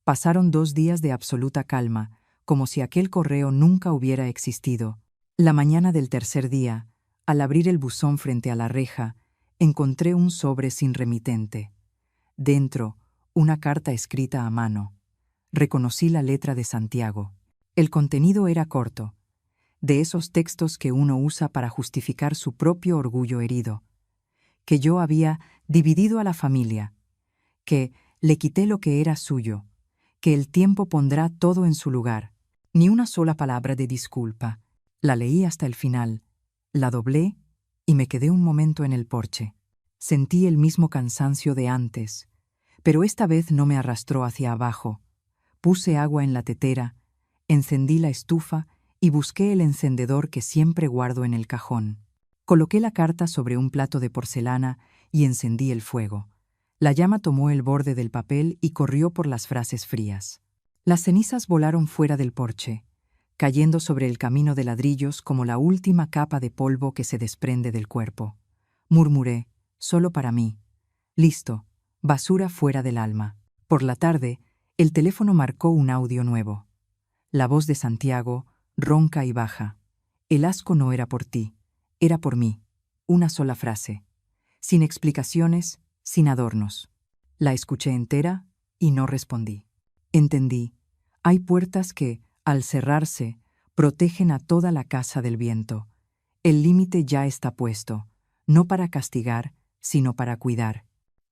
Pasaron 2 días de absoluta calma, como si aquel correo nunca hubiera existido. La mañana del tercer día, al abrir el buzón frente a la reja, encontré un sobre sin remitente. Dentro, una carta escrita a mano. Reconocí la letra de Santiago. El contenido era corto, de esos textos que uno usa para justificar su propio orgullo herido. Que yo había dividido a la familia, que le quité lo que era suyo, que el tiempo pondrá todo en su lugar. Ni una sola palabra de disculpa. La leí hasta el final, la doblé y me quedé un momento en el porche. Sentí el mismo cansancio de antes, pero esta vez no me arrastró hacia abajo. Puse agua en la tetera, encendí la estufa y busqué el encendedor que siempre guardo en el cajón. Coloqué la carta sobre un plato de porcelana y encendí el fuego. La llama tomó el borde del papel y corrió por las frases frías. Las cenizas volaron fuera del porche, cayendo sobre el camino de ladrillos como la última capa de polvo que se desprende del cuerpo. Murmuré, solo para mí. Listo, basura fuera del alma. Por la tarde, el teléfono marcó un audio nuevo. La voz de Santiago, ronca y baja. El asco no era por ti, era por mí. Una sola frase. Sin explicaciones, sin adornos. La escuché entera y no respondí. Entendí. Hay puertas que, al cerrarse, protegen a toda la casa del viento. El límite ya está puesto, no para castigar, sino para cuidar.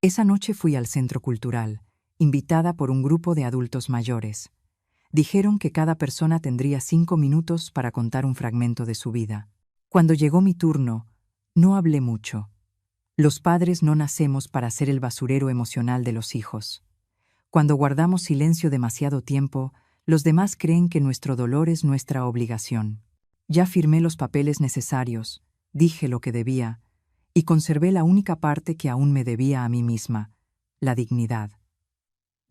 Esa noche fui al centro cultural, invitada por un grupo de adultos mayores. Dijeron que cada persona tendría 5 minutos para contar un fragmento de su vida. Cuando llegó mi turno, no hablé mucho. Los padres no nacemos para ser el basurero emocional de los hijos. Cuando guardamos silencio demasiado tiempo, los demás creen que nuestro dolor es nuestra obligación. Ya firmé los papeles necesarios, dije lo que debía, y conservé la única parte que aún me debía a mí misma, la dignidad.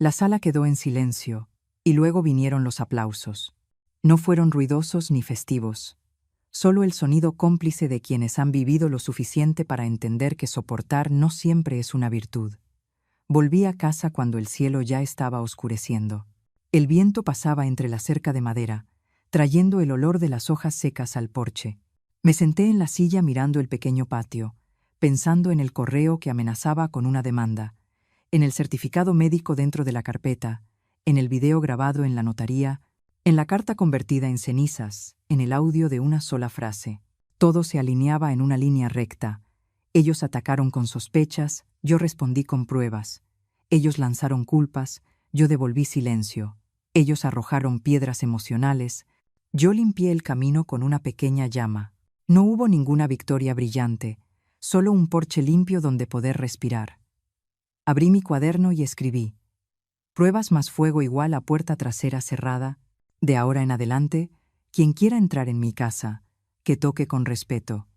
La sala quedó en silencio, y luego vinieron los aplausos. No fueron ruidosos ni festivos, solo el sonido cómplice de quienes han vivido lo suficiente para entender que soportar no siempre es una virtud. Volví a casa cuando el cielo ya estaba oscureciendo. El viento pasaba entre la cerca de madera, trayendo el olor de las hojas secas al porche. Me senté en la silla mirando el pequeño patio, pensando en el correo que amenazaba con una demanda, en el certificado médico dentro de la carpeta, en el video grabado en la notaría, en la carta convertida en cenizas, en el audio de una sola frase. Todo se alineaba en una línea recta. Ellos atacaron con sospechas, yo respondí con pruebas. Ellos lanzaron culpas, yo devolví silencio. Ellos arrojaron piedras emocionales, yo limpié el camino con una pequeña llama. No hubo ninguna victoria brillante, solo un porche limpio donde poder respirar. Abrí mi cuaderno y escribí: pruebas más fuego igual a puerta trasera cerrada. De ahora en adelante, quien quiera entrar en mi casa, que toque con respeto.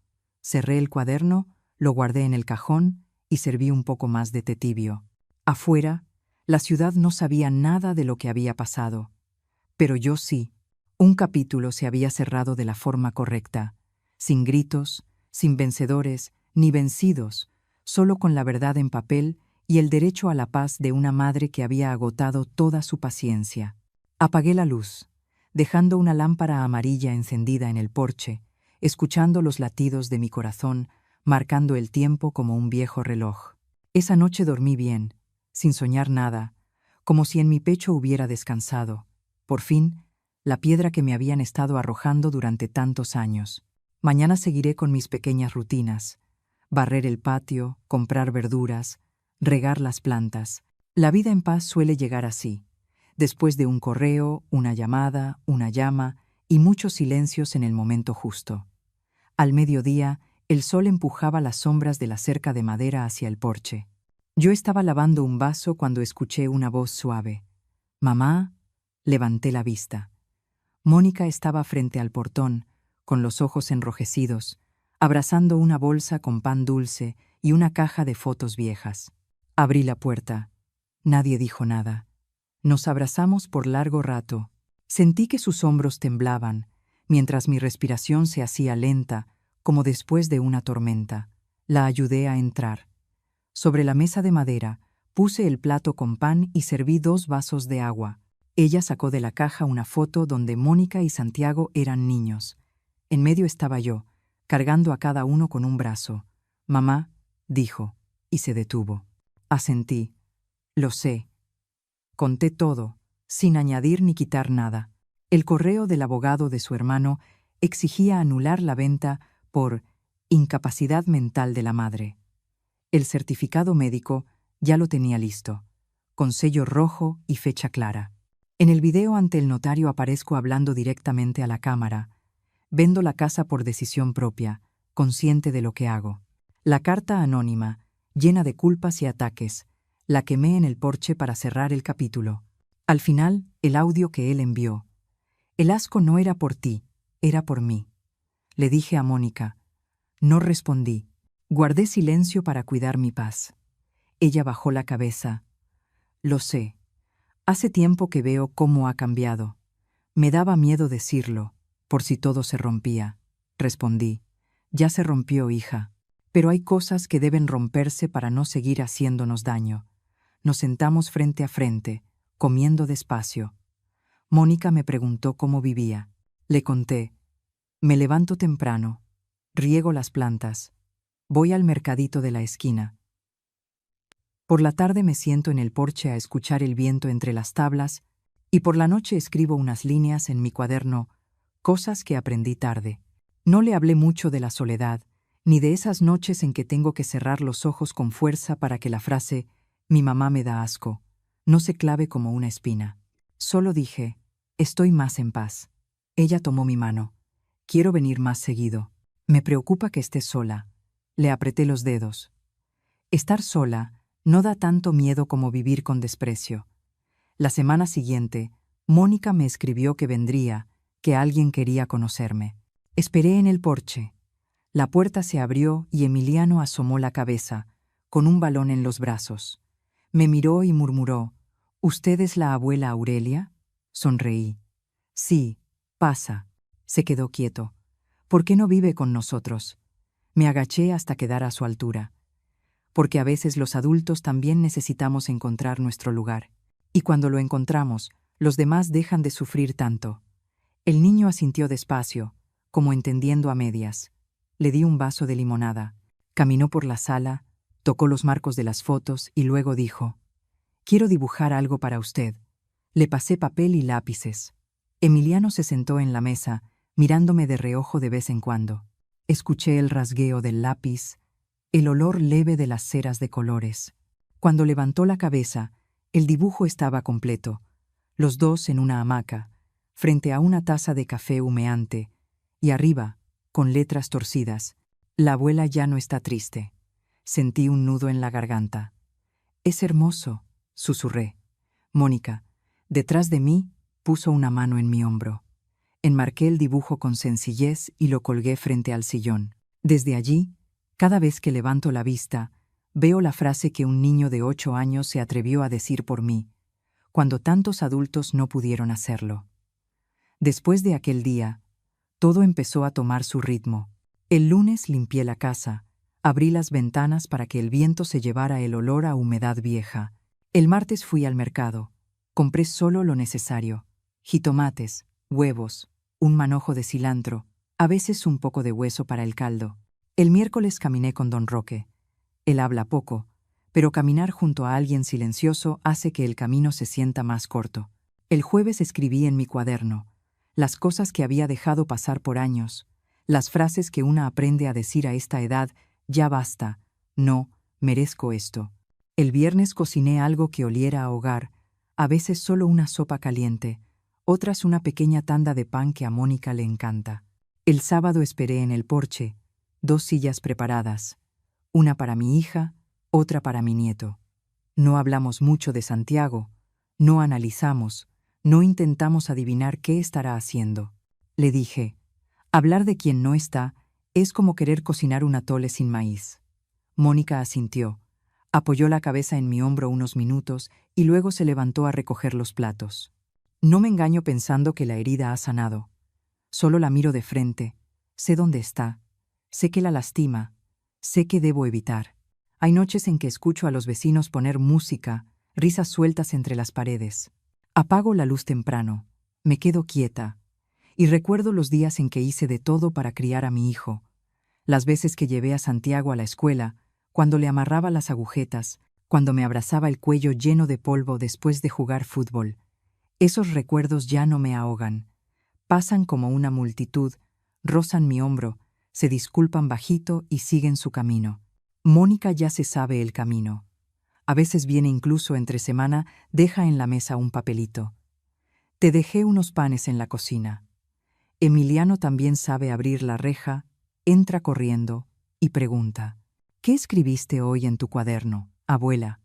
Cerré el cuaderno, lo guardé en el cajón y serví un poco más de té tibio. Afuera, la ciudad no sabía nada de lo que había pasado. Pero yo sí. Un capítulo se había cerrado de la forma correcta, sin gritos, sin vencedores, ni vencidos, solo con la verdad en papel y el derecho a la paz de una madre que había agotado toda su paciencia. Apagué la luz, dejando una lámpara amarilla encendida en el porche, escuchando los latidos de mi corazón, marcando el tiempo como un viejo reloj. Esa noche dormí bien, sin soñar nada, como si en mi pecho hubiera descansado, por fin, la piedra que me habían estado arrojando durante tantos años. Mañana seguiré con mis pequeñas rutinas: barrer el patio, comprar verduras, regar las plantas. La vida en paz suele llegar así, después de un correo, una llamada, una llama y muchos silencios en el momento justo. Al mediodía, el sol empujaba las sombras de la cerca de madera hacia el porche. Yo estaba lavando un vaso cuando escuché una voz suave. «Mamá». Levanté la vista. Mónica estaba frente al portón, con los ojos enrojecidos, abrazando una bolsa con pan dulce y una caja de fotos viejas. Abrí la puerta. Nadie dijo nada. Nos abrazamos por largo rato. Sentí que sus hombros temblaban, mientras mi respiración se hacía lenta, como después de una tormenta. La ayudé a entrar. Sobre la mesa de madera, puse el plato con pan y serví 2 vasos de agua. Ella sacó de la caja una foto donde Mónica y Santiago eran niños. En medio estaba yo, cargando a cada uno con un brazo. «Mamá», dijo, y se detuvo. Asentí. «Lo sé». Conté todo, sin añadir ni quitar nada. El correo del abogado de su hermano exigía anular la venta por incapacidad mental de la madre. El certificado médico ya lo tenía listo, con sello rojo y fecha clara. En el video ante el notario aparezco hablando directamente a la cámara. Vendo la casa por decisión propia, consciente de lo que hago. La carta anónima, llena de culpas y ataques, la quemé en el porche para cerrar el capítulo. Al final, el audio que él envió. «El asco no era por ti, era por mí». Le dije a Mónica. No respondí. Guardé silencio para cuidar mi paz. Ella bajó la cabeza. «Lo sé. Hace tiempo que veo cómo ha cambiado. Me daba miedo decirlo, por si todo se rompía». Respondí. «Ya se rompió, hija. Pero hay cosas que deben romperse para no seguir haciéndonos daño». Nos sentamos frente a frente, comiendo despacio. Mónica me preguntó cómo vivía. Le conté. «Me levanto temprano, riego las plantas, voy al mercadito de la esquina. Por la tarde me siento en el porche a escuchar el viento entre las tablas y por la noche escribo unas líneas en mi cuaderno, cosas que aprendí tarde». No le hablé mucho de la soledad, ni de esas noches en que tengo que cerrar los ojos con fuerza para que la frase «mi mamá me da asco» no se clave como una espina. Solo dije, estoy más en paz. Ella tomó mi mano. Quiero venir más seguido. Me preocupa que estés sola. Le apreté los dedos. Estar sola no da tanto miedo como vivir con desprecio. La semana siguiente, Mónica me escribió que vendría, que alguien quería conocerme. Esperé en el porche. La puerta se abrió y Emiliano asomó la cabeza, con un balón en los brazos. Me miró y murmuró, ¿Usted es la abuela Aurelia? Sonreí. Sí, pasa. Se quedó quieto. ¿Por qué no vive con nosotros? Me agaché hasta quedar a su altura. Porque a veces los adultos también necesitamos encontrar nuestro lugar. Y cuando lo encontramos, los demás dejan de sufrir tanto. El niño asintió despacio, como entendiendo a medias. Le di un vaso de limonada. Caminó por la sala, tocó los marcos de las fotos y luego dijo: «Quiero dibujar algo para usted». Le pasé papel y lápices. Emiliano se sentó en la mesa, mirándome de reojo de vez en cuando. Escuché el rasgueo del lápiz, el olor leve de las ceras de colores. Cuando levantó la cabeza, el dibujo estaba completo. Los dos en una hamaca, frente a una taza de café humeante, y arriba, con letras torcidas: «La abuela ya no está triste». Sentí un nudo en la garganta. «Es hermoso», susurré. Mónica, detrás de mí, puso una mano en mi hombro. Enmarqué el dibujo con sencillez y lo colgué frente al sillón. Desde allí, cada vez que levanto la vista, veo la frase que un niño de 8 años se atrevió a decir por mí, cuando tantos adultos no pudieron hacerlo. Después de aquel día, todo empezó a tomar su ritmo. El lunes limpié la casa, abrí las ventanas para que el viento se llevara el olor a humedad vieja. El martes fui al mercado. Compré solo lo necesario: jitomates, huevos, un manojo de cilantro, a veces un poco de hueso para el caldo. El miércoles caminé con don Roque. Él habla poco, pero caminar junto a alguien silencioso hace que el camino se sienta más corto. El jueves escribí en mi cuaderno las cosas que había dejado pasar por años, las frases que una aprende a decir a esta edad: «Ya basta», «No, merezco esto». El viernes cociné algo que oliera a hogar, a veces solo una sopa caliente, otras una pequeña tanda de pan que a Mónica le encanta. El sábado esperé en el porche, 2 sillas preparadas, una para mi hija, otra para mi nieto. No hablamos mucho de Santiago, no analizamos, no intentamos adivinar qué estará haciendo. Le dije: «Hablar de quien no está es como querer cocinar un atole sin maíz». Mónica asintió, apoyó la cabeza en mi hombro unos minutos y luego se levantó a recoger los platos. No me engaño pensando que la herida ha sanado. Solo la miro de frente, sé dónde está, sé que la lastima, sé que debo evitar. Hay noches en que escucho a los vecinos poner música, risas sueltas entre las paredes. Apago la luz temprano, me quedo quieta, y recuerdo los días en que hice de todo para criar a mi hijo, las veces que llevé a Santiago a la escuela, cuando le amarraba las agujetas, cuando me abrazaba el cuello lleno de polvo después de jugar fútbol. Esos recuerdos ya no me ahogan. Pasan como una multitud, rozan mi hombro, se disculpan bajito y siguen su camino. Mónica ya se sabe el camino. A veces viene incluso entre semana, deja en la mesa un papelito: «Te dejé unos panes en la cocina». Emiliano también sabe abrir la reja, entra corriendo y pregunta: «¿Qué escribiste hoy en tu cuaderno, abuela?».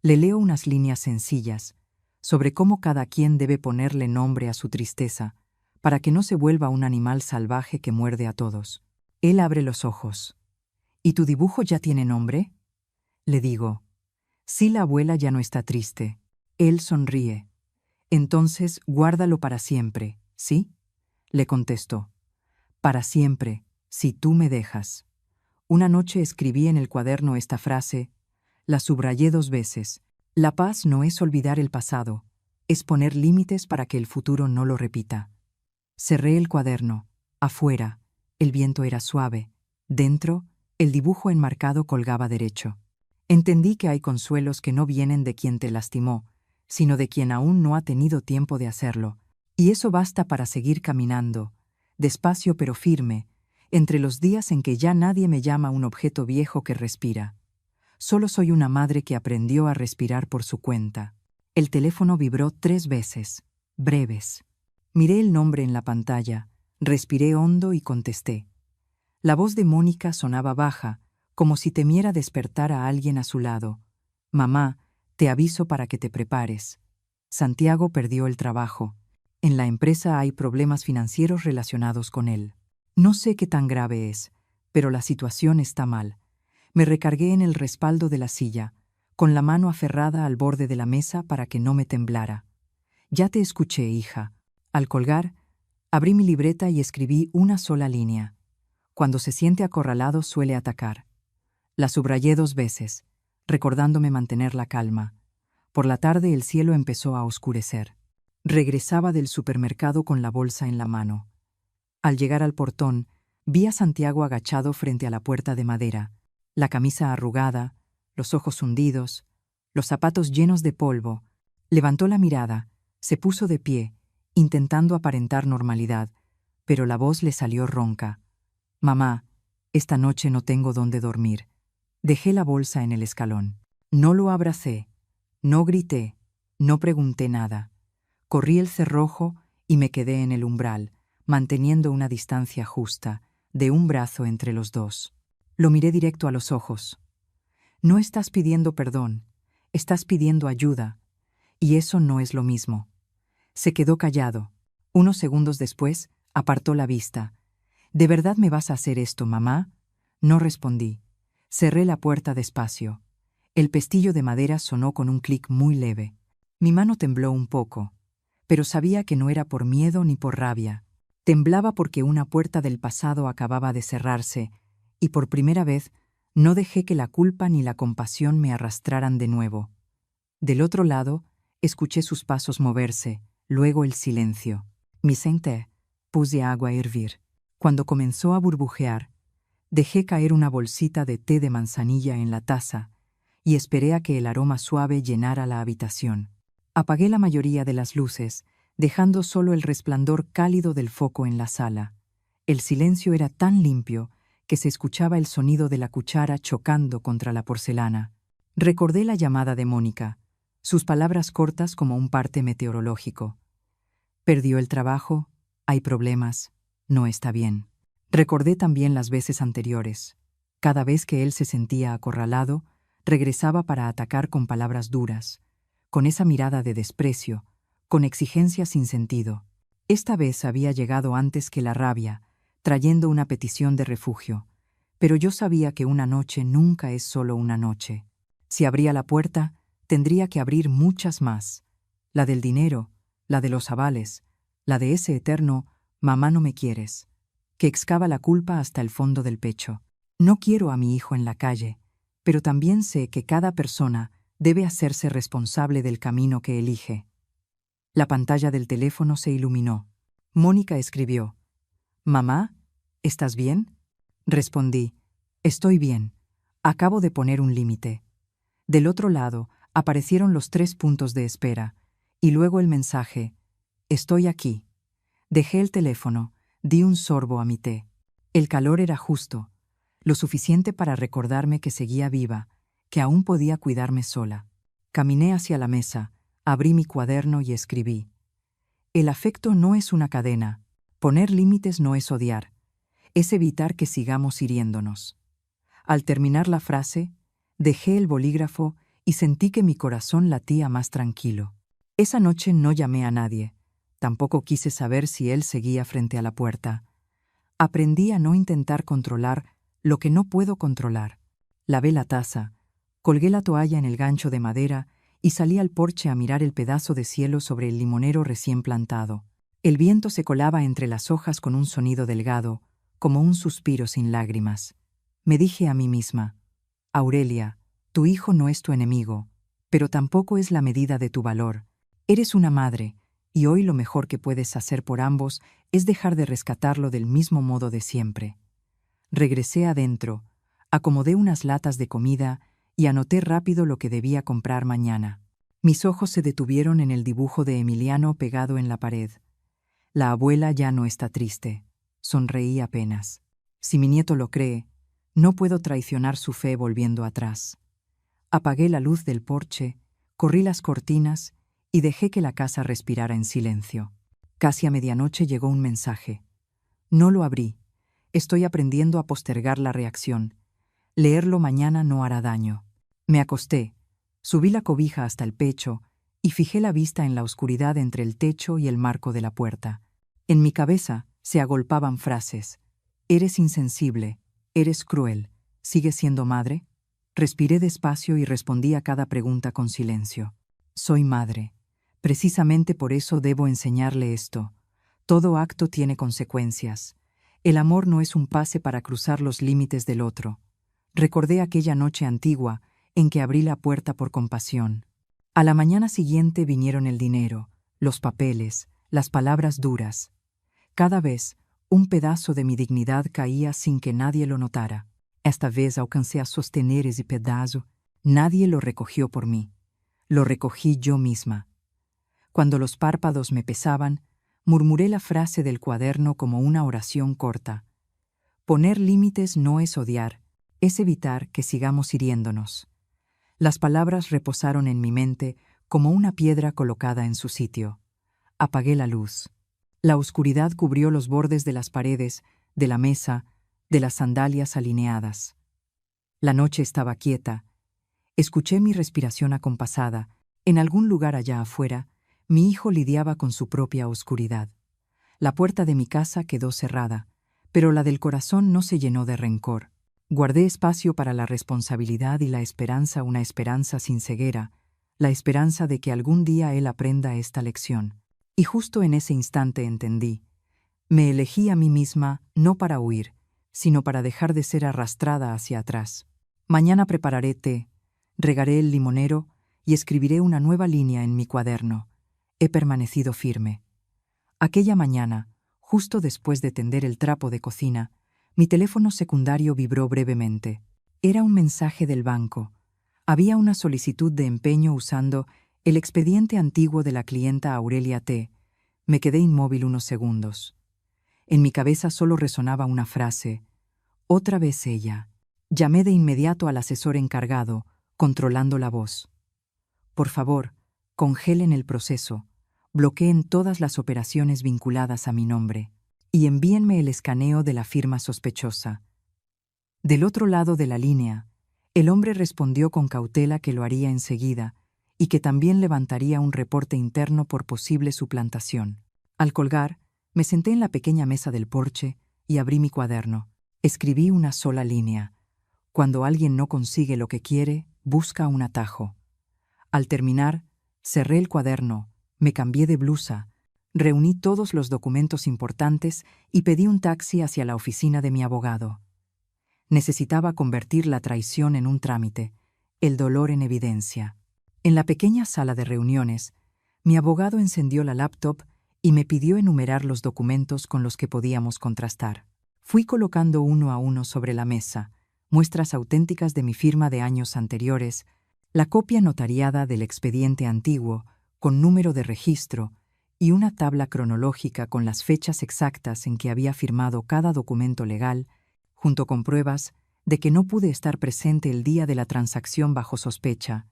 Le leo unas líneas sencillas sobre cómo cada quien debe ponerle nombre a su tristeza, para que no se vuelva un animal salvaje que muerde a todos. Él abre los ojos. «¿Y tu dibujo ya tiene nombre?». Le digo: «Sí, la abuela ya no está triste». Él sonríe. «Entonces, guárdalo para siempre, ¿sí?». Le contestó: «Para siempre, si tú me dejas». Una noche escribí en el cuaderno esta frase, la subrayé 2 veces. La paz no es olvidar el pasado, es poner límites para que el futuro no lo repita. Cerré el cuaderno. Afuera, el viento era suave. Dentro, el dibujo enmarcado colgaba derecho. Entendí que hay consuelos que no vienen de quien te lastimó, sino de quien aún no ha tenido tiempo de hacerlo. Y eso basta para seguir caminando, despacio pero firme, entre los días en que ya nadie me llama un objeto viejo que respira. Solo soy una madre que aprendió a respirar por su cuenta. El teléfono vibró 3 veces, breves. Miré el nombre en la pantalla, respiré hondo y contesté. La voz de Mónica sonaba baja, como si temiera despertar a alguien a su lado. «Mamá, te aviso para que te prepares. Santiago perdió el trabajo. En la empresa hay problemas financieros relacionados con él. No sé qué tan grave es, pero la situación está mal». Me recargué en el respaldo de la silla, con la mano aferrada al borde de la mesa para que no me temblara. «Ya te escuché, hija». Al colgar, abrí mi libreta y escribí una sola línea. Cuando se siente acorralado suele atacar. La subrayé 2 veces, recordándome mantener la calma. Por la tarde el cielo empezó a oscurecer. Regresaba del supermercado con la bolsa en la mano. Al llegar al portón, vi a Santiago agachado frente a la puerta de madera, la camisa arrugada, los ojos hundidos, los zapatos llenos de polvo. Levantó la mirada, se puso de pie, intentando aparentar normalidad, pero la voz le salió ronca. «Mamá, esta noche no tengo dónde dormir». Dejé la bolsa en el escalón. No lo abracé, no grité, no pregunté nada. Corrí el cerrojo y me quedé en el umbral, manteniendo una distancia justa, de un brazo entre los dos. Lo miré directo a los ojos. «No estás pidiendo perdón, estás pidiendo ayuda, y eso no es lo mismo». Se quedó callado. Unos segundos después, apartó la vista. «¿De verdad me vas a hacer esto, mamá?». No respondí. Cerré la puerta despacio. El pestillo de madera sonó con un clic muy leve. Mi mano tembló un poco, pero sabía que no era por miedo ni por rabia. Temblaba porque una puerta del pasado acababa de cerrarse, y por primera vez no dejé que la culpa ni la compasión me arrastraran de nuevo. Del otro lado, escuché sus pasos moverse, luego el silencio. Me senté, puse agua a hervir. Cuando comenzó a burbujear, dejé caer una bolsita de té de manzanilla en la taza y esperé a que el aroma suave llenara la habitación. Apagué la mayoría de las luces, dejando solo el resplandor cálido del foco en la sala. El silencio era tan limpio que se escuchaba el sonido de la cuchara chocando contra la porcelana. Recordé la llamada de Mónica, sus palabras cortas como un parte meteorológico. «Perdió el trabajo, hay problemas, no está bien». Recordé también las veces anteriores. Cada vez que él se sentía acorralado, regresaba para atacar con palabras duras, con esa mirada de desprecio, con exigencias sin sentido. Esta vez había llegado antes que la rabia, trayendo una petición de refugio, pero yo sabía que una noche nunca es solo una noche. Si abría la puerta, tendría que abrir muchas más. La del dinero, la de los avales, la de ese eterno «mamá no me quieres», que excava la culpa hasta el fondo del pecho. No quiero a mi hijo en la calle, pero también sé que cada persona debe hacerse responsable del camino que elige. La pantalla del teléfono se iluminó. Mónica escribió: «Mamá, ¿estás bien?». Respondí: «Estoy bien. Acabo de poner un límite». Del otro lado aparecieron los 3 puntos de espera, y luego el mensaje: «Estoy aquí». Dejé el teléfono, di un sorbo a mi té. El calor era justo, lo suficiente para recordarme que seguía viva, que aún podía cuidarme sola. Caminé hacia la mesa, abrí mi cuaderno y escribí: «El afecto no es una cadena. Poner límites no es odiar. Es evitar que sigamos hiriéndonos». Al terminar la frase, dejé el bolígrafo y sentí que mi corazón latía más tranquilo. Esa noche no llamé a nadie. Tampoco quise saber si él seguía frente a la puerta. Aprendí a no intentar controlar lo que no puedo controlar. Lavé la taza, colgué la toalla en el gancho de madera y salí al porche a mirar el pedazo de cielo sobre el limonero recién plantado. El viento se colaba entre las hojas con un sonido delgado, como un suspiro sin lágrimas. Me dije a mí misma: «Aurelia, tu hijo no es tu enemigo, pero tampoco es la medida de tu valor. Eres una madre, y hoy lo mejor que puedes hacer por ambos es dejar de rescatarlo del mismo modo de siempre». Regresé adentro, acomodé unas latas de comida y anoté rápido lo que debía comprar mañana. Mis ojos se detuvieron en el dibujo de Emiliano pegado en la pared. La abuela ya no está triste. Sonreí apenas. Si mi nieto lo cree, no puedo traicionar su fe volviendo atrás. Apagué la luz del porche, corrí las cortinas y dejé que la casa respirara en silencio. Casi a medianoche llegó un mensaje. No lo abrí. Estoy aprendiendo a postergar la reacción. Leerlo mañana no hará daño. Me acosté, subí la cobija hasta el pecho y fijé la vista en la oscuridad entre el techo y el marco de la puerta. En mi cabeza se agolpaban frases: «Eres insensible, eres cruel, ¿sigues siendo madre?». Respiré despacio y respondí a cada pregunta con silencio. Soy madre. Precisamente por eso debo enseñarle esto. Todo acto tiene consecuencias. El amor no es un pase para cruzar los límites del otro. Recordé aquella noche antigua en que abrí la puerta por compasión. A la mañana siguiente vinieron el dinero, los papeles, las palabras duras. Cada vez, un pedazo de mi dignidad caía sin que nadie lo notara. Esta vez alcancé a sostener ese pedazo. Nadie lo recogió por mí. Lo recogí yo misma. Cuando los párpados me pesaban, murmuré la frase del cuaderno como una oración corta. Poner límites no es odiar, es evitar que sigamos hiriéndonos. Las palabras reposaron en mi mente como una piedra colocada en su sitio. Apagué la luz. La oscuridad cubrió los bordes de las paredes, de la mesa, de las sandalias alineadas. La noche estaba quieta. Escuché mi respiración acompasada. En algún lugar allá afuera, mi hijo lidiaba con su propia oscuridad. La puerta de mi casa quedó cerrada, pero la del corazón no se llenó de rencor. Guardé espacio para la responsabilidad y la esperanza, una esperanza sin ceguera, la esperanza de que algún día él aprenda esta lección. Y justo en ese instante entendí. Me elegí a mí misma no para huir, sino para dejar de ser arrastrada hacia atrás. Mañana prepararé té, regaré el limonero y escribiré una nueva línea en mi cuaderno. He permanecido firme. Aquella mañana, justo después de tender el trapo de cocina, mi teléfono secundario vibró brevemente. Era un mensaje del banco. Había una solicitud de empeño usando el expediente antiguo de la clienta Aurelia T. Me quedé inmóvil unos segundos. En mi cabeza solo resonaba una frase. Otra vez ella. Llamé de inmediato al asesor encargado, controlando la voz. Por favor, congelen el proceso, bloqueen todas las operaciones vinculadas a mi nombre y envíenme el escaneo de la firma sospechosa. Del otro lado de la línea, el hombre respondió con cautela que lo haría enseguida y que también levantaría un reporte interno por posible suplantación. Al colgar, me senté en la pequeña mesa del porche y abrí mi cuaderno. Escribí una sola línea. Cuando alguien no consigue lo que quiere, busca un atajo. Al terminar, cerré el cuaderno, me cambié de blusa, reuní todos los documentos importantes y pedí un taxi hacia la oficina de mi abogado. Necesitaba convertir la traición en un trámite, el dolor en evidencia. En la pequeña sala de reuniones, mi abogado encendió la laptop y me pidió enumerar los documentos con los que podíamos contrastar. Fui colocando uno a uno sobre la mesa, muestras auténticas de mi firma de años anteriores, la copia notariada del expediente antiguo, con número de registro, y una tabla cronológica con las fechas exactas en que había firmado cada documento legal, junto con pruebas de que no pude estar presente el día de la transacción bajo sospecha.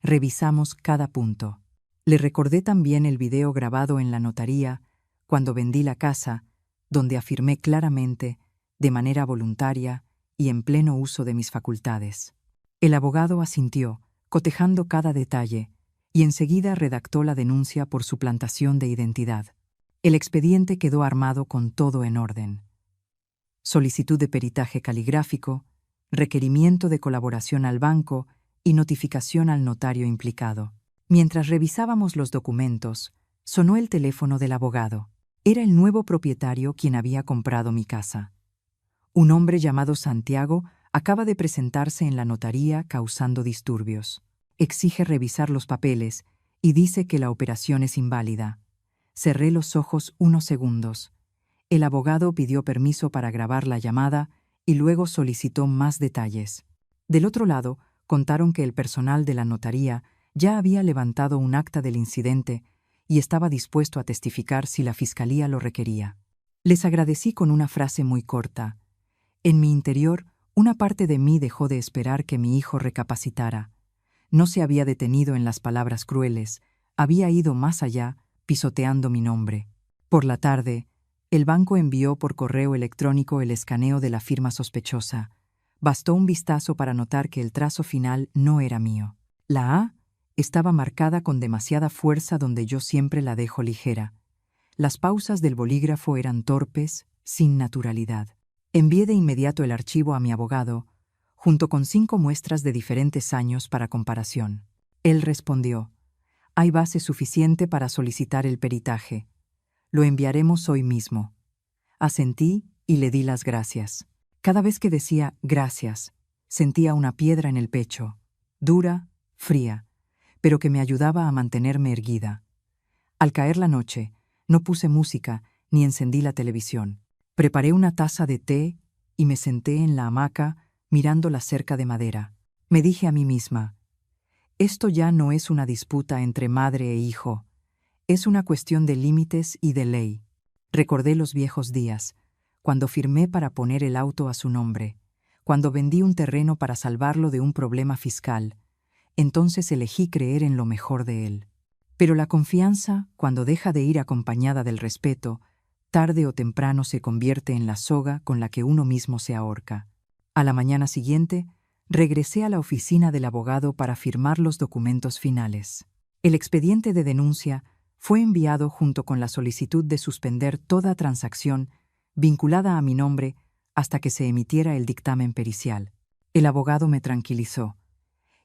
Revisamos cada punto. Le recordé también el video grabado en la notaría cuando vendí la casa, donde afirmé claramente, de manera voluntaria y en pleno uso de mis facultades. El abogado asintió, cotejando cada detalle, y enseguida redactó la denuncia por suplantación de identidad. El expediente quedó armado con todo en orden. Solicitud de peritaje caligráfico, requerimiento de colaboración al banco y notificación al notario implicado. Mientras revisábamos los documentos, sonó el teléfono del abogado. Era el nuevo propietario quien había comprado mi casa. Un hombre llamado Santiago acaba de presentarse en la notaría causando disturbios. Exige revisar los papeles y dice que la operación es inválida. Cerré los ojos unos segundos. El abogado pidió permiso para grabar la llamada y luego solicitó más detalles. Del otro lado, contaron que el personal de la notaría ya había levantado un acta del incidente y estaba dispuesto a testificar si la fiscalía lo requería. Les agradecí con una frase muy corta. En mi interior, una parte de mí dejó de esperar que mi hijo recapacitara. No se había detenido en las palabras crueles, había ido más allá, pisoteando mi nombre. Por la tarde, el banco envió por correo electrónico el escaneo de la firma sospechosa. Bastó un vistazo para notar que el trazo final no era mío. La A estaba marcada con demasiada fuerza donde yo siempre la dejo ligera. Las pausas del bolígrafo eran torpes, sin naturalidad. Envié de inmediato el archivo a mi abogado, junto con 5 muestras de diferentes años para comparación. Él respondió: «Hay base suficiente para solicitar el peritaje. Lo enviaremos hoy mismo». Asentí y le di las gracias. Cada vez que decía gracias, sentía una piedra en el pecho, dura, fría, pero que me ayudaba a mantenerme erguida. Al caer la noche, no puse música ni encendí la televisión. Preparé una taza de té y me senté en la hamaca mirando la cerca de madera. Me dije a mí misma: esto ya no es una disputa entre madre e hijo, es una cuestión de límites y de ley. Recordé los viejos días, cuando firmé para poner el auto a su nombre, cuando vendí un terreno para salvarlo de un problema fiscal. Entonces elegí creer en lo mejor de él. Pero la confianza, cuando deja de ir acompañada del respeto, tarde o temprano se convierte en la soga con la que uno mismo se ahorca. A la mañana siguiente, regresé a la oficina del abogado para firmar los documentos finales. El expediente de denuncia fue enviado junto con la solicitud de suspender toda transacción vinculada a mi nombre hasta que se emitiera el dictamen pericial. El abogado me tranquilizó: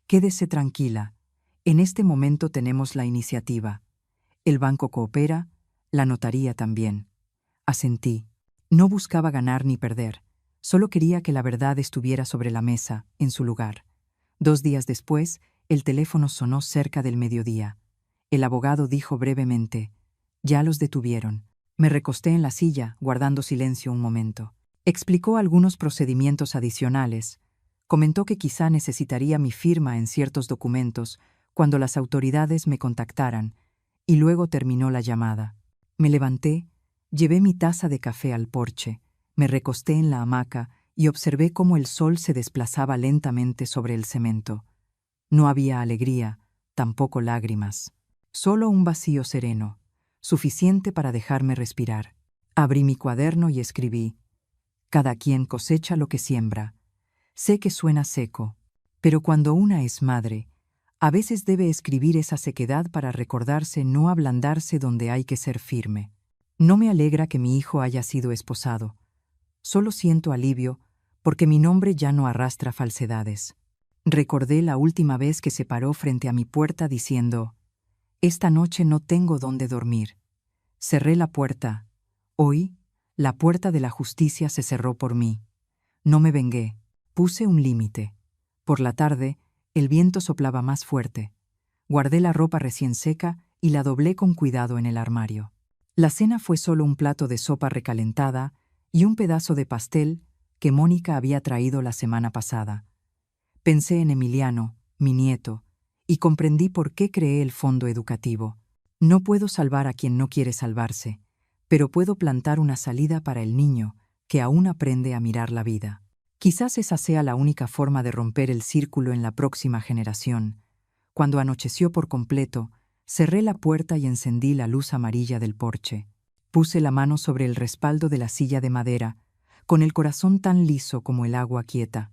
«Quédese tranquila, en este momento tenemos la iniciativa. El banco coopera, la notaría también». Asentí. No buscaba ganar ni perder, solo quería que la verdad estuviera sobre la mesa, en su lugar. 2 días después, el teléfono sonó cerca del mediodía. El abogado dijo brevemente: «Ya los detuvieron». Me recosté en la silla, guardando silencio un momento. Explicó algunos procedimientos adicionales. Comentó que quizá necesitaría mi firma en ciertos documentos cuando las autoridades me contactaran, y luego terminó la llamada. Me levanté, llevé mi taza de café al porche, me recosté en la hamaca y observé cómo el sol se desplazaba lentamente sobre el cemento. No había alegría, tampoco lágrimas. Solo un vacío sereno, suficiente para dejarme respirar. Abrí mi cuaderno y escribí: «Cada quien cosecha lo que siembra». Sé que suena seco, pero cuando una es madre, a veces debe escribir esa sequedad para recordarse no ablandarse donde hay que ser firme. No me alegra que mi hijo haya sido esposado. Solo siento alivio porque mi nombre ya no arrastra falsedades. Recordé la última vez que se paró frente a mi puerta diciendo: «Esta noche no tengo dónde dormir». Cerré la puerta. Hoy, la puerta de la justicia se cerró por mí. No me vengué. Puse un límite. Por la tarde, el viento soplaba más fuerte. Guardé la ropa recién seca y la doblé con cuidado en el armario. La cena fue solo un plato de sopa recalentada y un pedazo de pastel que Mónica había traído la semana pasada. Pensé en Emiliano, mi nieto, y comprendí por qué creé el fondo educativo. No puedo salvar a quien no quiere salvarse, pero puedo plantar una salida para el niño que aún aprende a mirar la vida. Quizás esa sea la única forma de romper el círculo en la próxima generación. Cuando anocheció por completo, cerré la puerta y encendí la luz amarilla del porche. Puse la mano sobre el respaldo de la silla de madera, con el corazón tan liso como el agua quieta.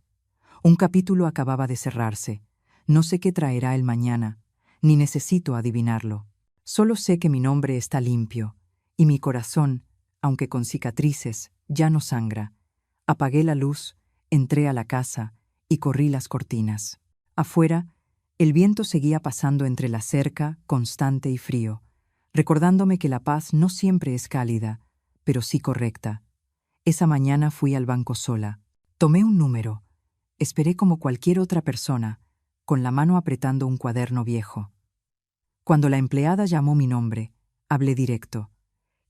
Un capítulo acababa de cerrarse. No sé qué traerá el mañana, ni necesito adivinarlo. Solo sé que mi nombre está limpio, y mi corazón, aunque con cicatrices, ya no sangra. Apagué la luz, entré a la casa y corrí las cortinas. Afuera, el viento seguía pasando entre la cerca, constante y frío, recordándome que la paz no siempre es cálida, pero sí correcta. Esa mañana fui al banco sola. Tomé un número. Esperé como cualquier otra persona, con la mano apretando un cuaderno viejo. Cuando la empleada llamó mi nombre, hablé directo.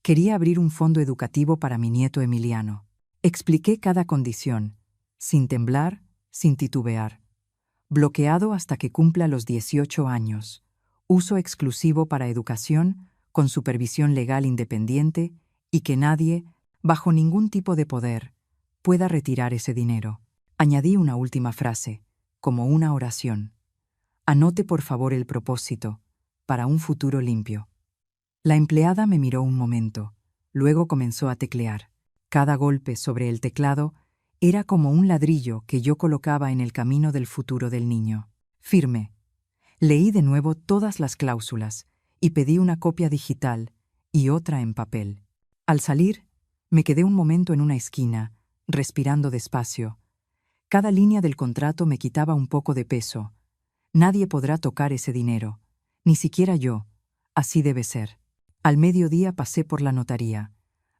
Quería abrir un fondo educativo para mi nieto Emiliano. Expliqué cada condición, sin temblar, sin titubear. Bloqueado hasta que cumpla los 18 años. Uso exclusivo para educación, con supervisión legal independiente y que nadie, bajo ningún tipo de poder, pueda retirar ese dinero. Añadí una última frase, como una oración. Anote por favor el propósito, para un futuro limpio. La empleada me miró un momento, luego comenzó a teclear. Cada golpe sobre el teclado era como un ladrillo que yo colocaba en el camino del futuro del niño. Firme. Leí de nuevo todas las cláusulas y pedí una copia digital y otra en papel. Al salir, me quedé un momento en una esquina, respirando despacio. Cada línea del contrato me quitaba un poco de peso. Nadie podrá tocar ese dinero. Ni siquiera yo. Así debe ser. Al mediodía pasé por la notaría.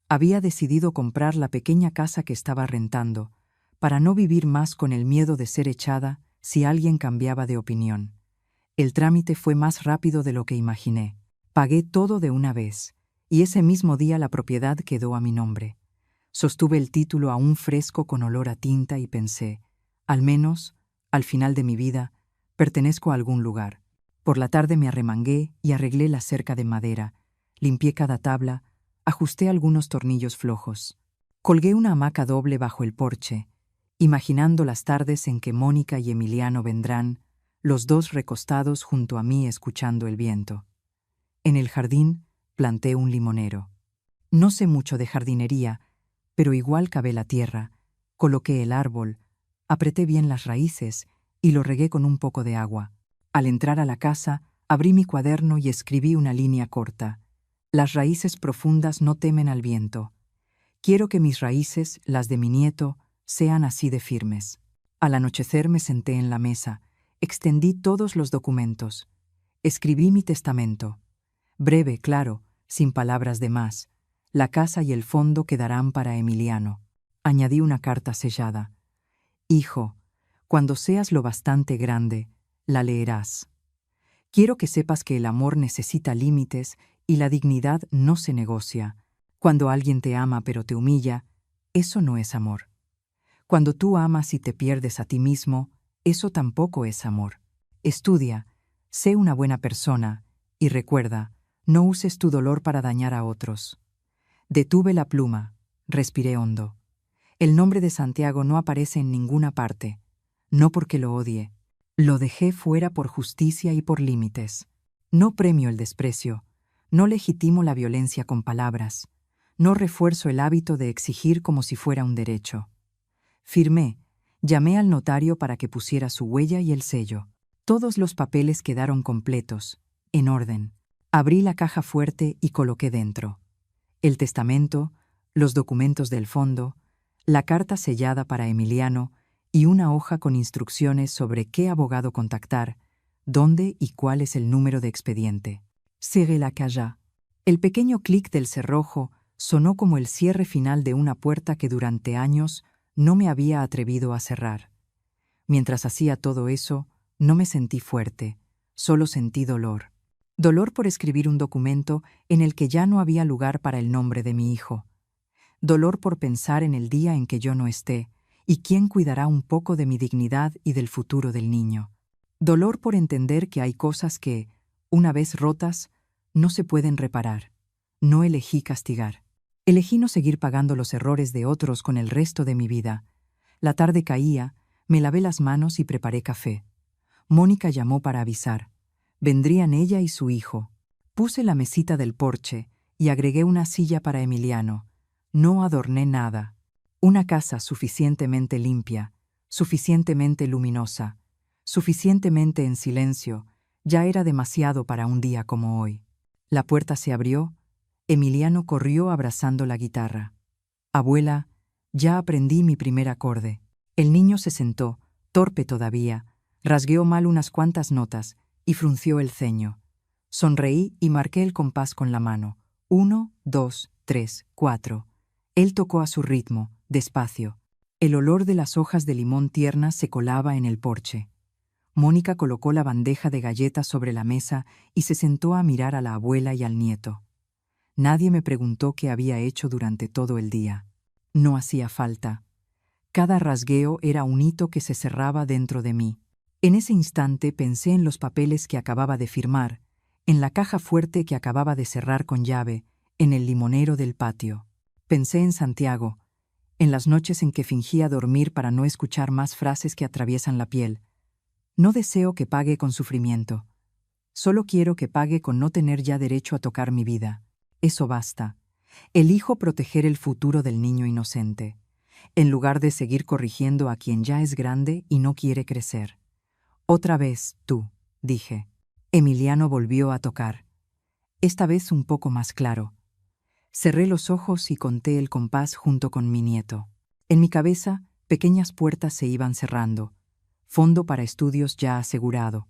Había decidido comprar la pequeña casa que estaba rentando, para no vivir más con el miedo de ser echada si alguien cambiaba de opinión. El trámite fue más rápido de lo que imaginé. Pagué todo de una vez, y ese mismo día la propiedad quedó a mi nombre. Sostuve el título aún fresco con olor a tinta y pensé, al menos, al final de mi vida, pertenezco a algún lugar. Por la tarde me arremangué y arreglé la cerca de madera, limpié cada tabla, ajusté algunos tornillos flojos. Colgué una hamaca doble bajo el porche, imaginando las tardes en que Mónica y Emiliano vendrán, los dos recostados junto a mí escuchando el viento. En el jardín planté un limonero. No sé mucho de jardinería, pero igual cavé la tierra, coloqué el árbol, apreté bien las raíces y lo regué con un poco de agua. Al entrar a la casa, abrí mi cuaderno y escribí una línea corta. Las raíces profundas no temen al viento. Quiero que mis raíces, las de mi nieto, sean así de firmes. Al anochecer me senté en la mesa, extendí todos los documentos. Escribí mi testamento. Breve, claro, sin palabras de más. La casa y el fondo quedarán para Emiliano. Añadí una carta sellada. Hijo, cuando seas lo bastante grande, la leerás. Quiero que sepas que el amor necesita límites y la dignidad no se negocia. Cuando alguien te ama pero te humilla, eso no es amor. Cuando tú amas y te pierdes a ti mismo, eso tampoco es amor. Estudia, sé una buena persona y recuerda, no uses tu dolor para dañar a otros. Detuve la pluma, respiré hondo. El nombre de Santiago no aparece en ninguna parte, no porque lo odie. Lo dejé fuera por justicia y por límites. No premio el desprecio, no legitimo la violencia con palabras, no refuerzo el hábito de exigir como si fuera un derecho. Firmé, llamé al notario para que pusiera su huella y el sello. Todos los papeles quedaron completos, en orden. Abrí la caja fuerte y coloqué dentro el testamento, los documentos del fondo, la carta sellada para Emiliano y una hoja con instrucciones sobre qué abogado contactar, dónde y cuál es el número de expediente. Cerré la caja. El pequeño clic del cerrojo sonó como el cierre final de una puerta que durante años no me había atrevido a cerrar. Mientras hacía todo eso, no me sentí fuerte, solo sentí dolor. Dolor por escribir un documento en el que ya no había lugar para el nombre de mi hijo. Dolor por pensar en el día en que yo no esté, y quién cuidará un poco de mi dignidad y del futuro del niño. Dolor por entender que hay cosas que, una vez rotas, no se pueden reparar. No elegí castigar. Elegí no seguir pagando los errores de otros con el resto de mi vida. La tarde caía, me lavé las manos y preparé café. Mónica llamó para avisar. Vendrían ella y su hijo. Puse la mesita del porche y agregué una silla para Emiliano. No adorné nada. Una casa suficientemente limpia, suficientemente luminosa, suficientemente en silencio, ya era demasiado para un día como hoy. La puerta se abrió, Emiliano corrió abrazando la guitarra. Abuela, ya aprendí mi primer acorde. El niño se sentó, torpe todavía, rasgueó mal unas cuantas notas y frunció el ceño. Sonreí y marqué el compás con la mano. 1, 2, 3, 4. Él tocó a su ritmo, despacio. El olor de las hojas de limón tiernas se colaba en el porche. Mónica colocó la bandeja de galletas sobre la mesa y se sentó a mirar a la abuela y al nieto. Nadie me preguntó qué había hecho durante todo el día. No hacía falta. Cada rasgueo era un hito que se cerraba dentro de mí. En ese instante pensé en los papeles que acababa de firmar, en la caja fuerte que acababa de cerrar con llave, en el limonero del patio. Pensé en Santiago, en las noches en que fingía dormir para no escuchar más frases que atraviesan la piel. No deseo que pague con sufrimiento. Solo quiero que pague con no tener ya derecho a tocar mi vida. Eso basta. Elijo proteger el futuro del niño inocente, en lugar de seguir corrigiendo a quien ya es grande y no quiere crecer. Otra vez, tú, dije. Emiliano volvió a tocar. Esta vez un poco más claro. Cerré los ojos y conté el compás junto con mi nieto. En mi cabeza Pequeñas puertas se iban cerrando. Fondo para estudios ya asegurado.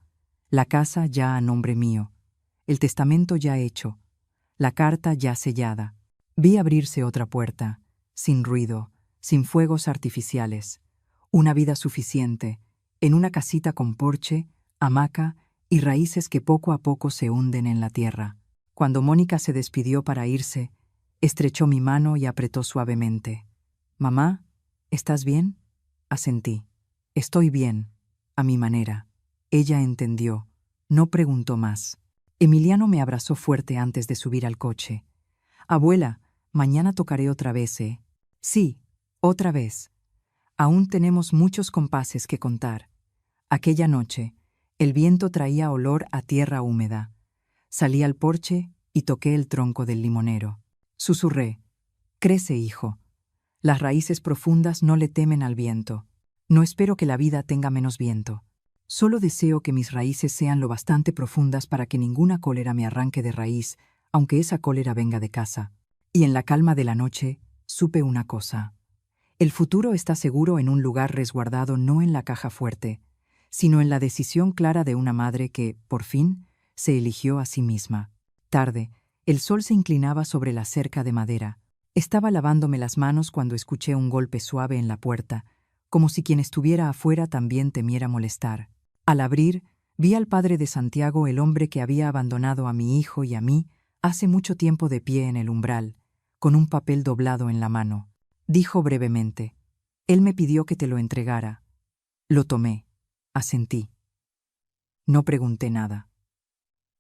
La casa ya a nombre mío. El testamento ya hecho. La carta ya sellada. Vi abrirse otra puerta, sin ruido, sin fuegos artificiales. Una vida suficiente, en una casita con porche, hamaca y raíces que poco a poco se hunden en la tierra. Cuando Mónica se despidió para irse, estrechó mi mano y apretó suavemente. «Mamá, ¿estás bien?» Asentí. «Estoy bien, a mi manera». Ella entendió. No preguntó más. Emiliano me abrazó fuerte antes de subir al coche. «Abuela, mañana tocaré otra vez, ¿eh?» «Sí, otra vez. Aún tenemos muchos compases que contar». Aquella noche, el viento traía olor a tierra húmeda. Salí al porche y toqué el tronco del limonero. Susurré: «Crece, hijo. Las raíces profundas no le temen al viento. No espero que la vida tenga menos viento. Solo deseo que mis raíces sean lo bastante profundas para que ninguna cólera me arranque de raíz, aunque esa cólera venga de casa». Y en la calma de la noche, supe una cosa. El futuro está seguro en un lugar resguardado, no en la caja fuerte, sino en la decisión clara de una madre que, por fin, se eligió a sí misma. Tarde, el sol se inclinaba sobre la cerca de madera. Estaba lavándome las manos cuando escuché un golpe suave en la puerta, como si quien estuviera afuera también temiera molestar. Al abrir, vi al padre de Santiago, el hombre que había abandonado a mi hijo y a mí hace mucho tiempo, de pie en el umbral, con un papel doblado en la mano. Dijo brevemente: «Él me pidió que te lo entregara». Lo tomé. Asentí. No pregunté nada.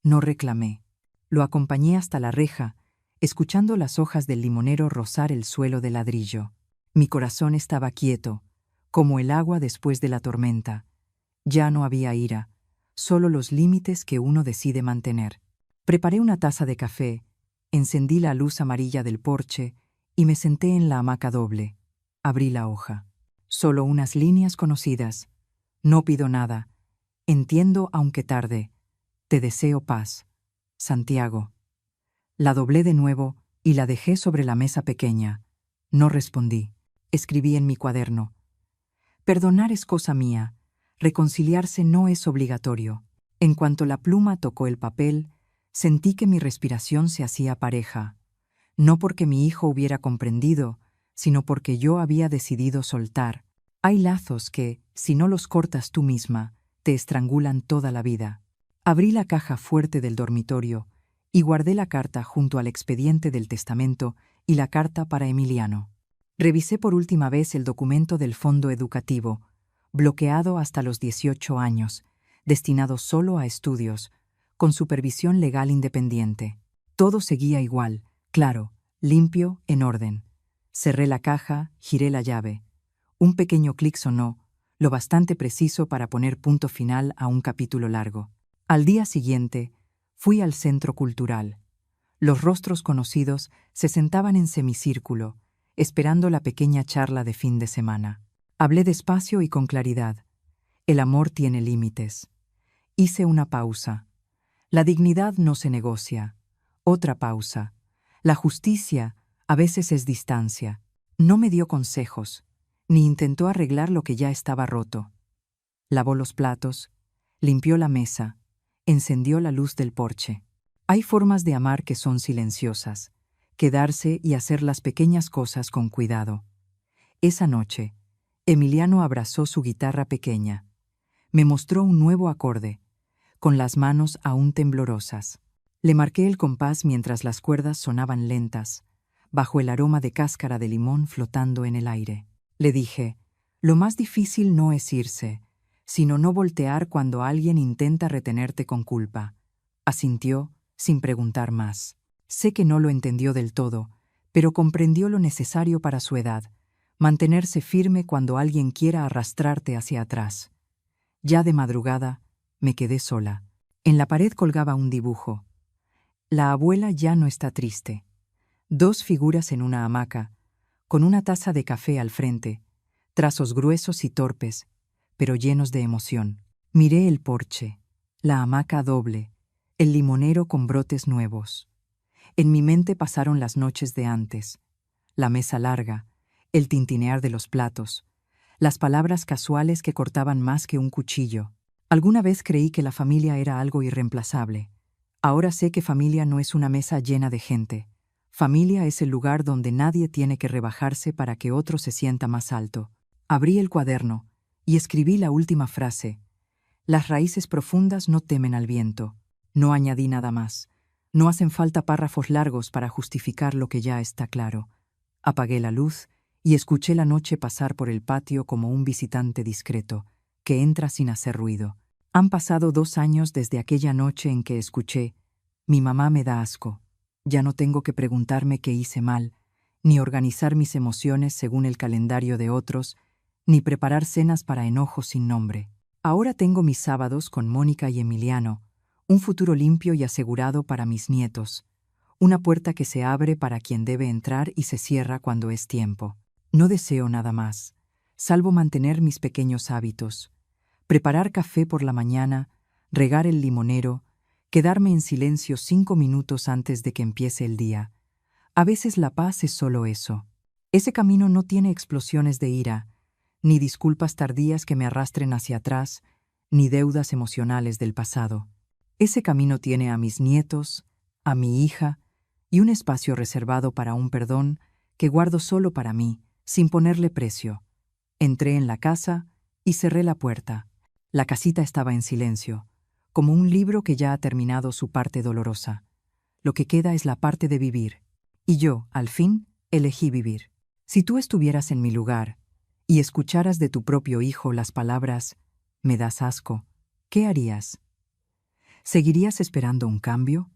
No reclamé. Lo acompañé hasta la reja, escuchando las hojas del limonero rozar el suelo de ladrillo. Mi corazón estaba quieto, como el agua después de la tormenta. Ya no había ira, solo los límites que uno decide mantener. Preparé una taza de café, encendí la luz amarilla del porche y me senté en la hamaca doble. Abrí la hoja. Solo unas líneas conocidas. «No pido nada. Entiendo aunque tarde. Te deseo paz. Santiago». La doblé de nuevo y la dejé sobre la mesa pequeña. No respondí. Escribí en mi cuaderno: «Perdonar es cosa mía. Reconciliarse no es obligatorio». En cuanto la pluma tocó el papel, sentí que mi respiración se hacía pareja. No porque mi hijo hubiera comprendido, sino porque yo había decidido soltar. Hay lazos que, si no los cortas tú misma, te estrangulan toda la vida. Abrí la caja fuerte del dormitorio y guardé la carta junto al expediente del testamento y la carta para Emiliano. Revisé por última vez el documento del fondo educativo, bloqueado hasta los 18 años, destinado solo a estudios, con supervisión legal independiente. Todo seguía igual, claro, limpio, en orden. Cerré la caja, giré la llave. Un pequeño clic sonó, lo bastante preciso para poner punto final a un capítulo largo. Al día siguiente, fui al centro cultural. Los rostros conocidos se sentaban en semicírculo, esperando la pequeña charla de fin de semana. Hablé despacio y con claridad. El amor tiene límites. Hice una pausa. La dignidad no se negocia. Otra pausa. La justicia a veces es distancia. No me dio consejos, ni intentó arreglar lo que ya estaba roto. Lavó los platos, limpió la mesa, encendió la luz del porche. Hay formas de amar que son silenciosas, quedarse y hacer las pequeñas cosas con cuidado. Esa noche, Emiliano abrazó su guitarra pequeña. Me mostró un nuevo acorde, con las manos aún temblorosas. Le marqué el compás mientras las cuerdas sonaban lentas, bajo el aroma de cáscara de limón flotando en el aire. Le dije: «Lo más difícil no es irse, sino no voltear cuando alguien intenta retenerte con culpa». Asintió, sin preguntar más. Sé que no lo entendió del todo, pero comprendió lo necesario para su edad: mantenerse firme cuando alguien quiera arrastrarte hacia atrás. Ya de madrugada, me quedé sola. En la pared colgaba un dibujo. La abuela ya no está triste. 2 figuras en una hamaca, con una taza de café al frente, trazos gruesos y torpes, pero llenos de emoción. Miré el porche, la hamaca doble, el limonero con brotes nuevos. En mi mente pasaron las noches de antes, la mesa larga, el tintinear de los platos, las palabras casuales que cortaban más que un cuchillo. Alguna vez creí que la familia era algo irreemplazable. Ahora sé que familia no es una mesa llena de gente. Familia es el lugar donde nadie tiene que rebajarse para que otro se sienta más alto. Abrí el cuaderno y escribí la última frase. Las raíces profundas no temen al viento. No añadí nada más. No hacen falta párrafos largos para justificar lo que ya está claro. Apagué la luz y escuché la noche pasar por el patio como un visitante discreto, que entra sin hacer ruido. Han pasado 2 años desde aquella noche en que escuché: mi mamá me da asco. Ya no tengo que preguntarme qué hice mal, ni organizar mis emociones según el calendario de otros, ni preparar cenas para enojos sin nombre. Ahora tengo mis sábados con Mónica y Emiliano, un futuro limpio y asegurado para mis nietos, una puerta que se abre para quien debe entrar y se cierra cuando es tiempo. No deseo nada más, salvo mantener mis pequeños hábitos, preparar café por la mañana, regar el limonero, quedarme en silencio 5 minutos antes de que empiece el día. A veces la paz es solo eso. Ese camino no tiene explosiones de ira, ni disculpas tardías que me arrastren hacia atrás, ni deudas emocionales del pasado. Ese camino tiene a mis nietos, a mi hija, y un espacio reservado para un perdón que guardo solo para mí, sin ponerle precio. Entré en la casa y cerré la puerta. La casita estaba en silencio, como un libro que ya ha terminado su parte dolorosa. Lo que queda es la parte de vivir. Y yo, al fin, elegí vivir. Si tú estuvieras en mi lugar y escucharas de tu propio hijo las palabras «me das asco», ¿qué harías? ¿Seguirías esperando un cambio?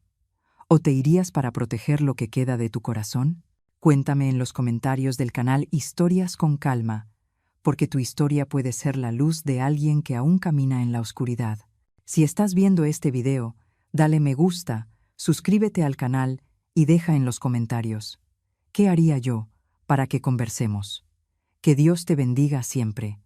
¿O te irías para proteger lo que queda de tu corazón? Cuéntame en los comentarios del canal Historias con Calma, porque tu historia puede ser la luz de alguien que aún camina en la oscuridad. Si estás viendo este video, dale me gusta, suscríbete al canal y deja en los comentarios: ¿qué haría yo para que conversemos? Que Dios te bendiga siempre.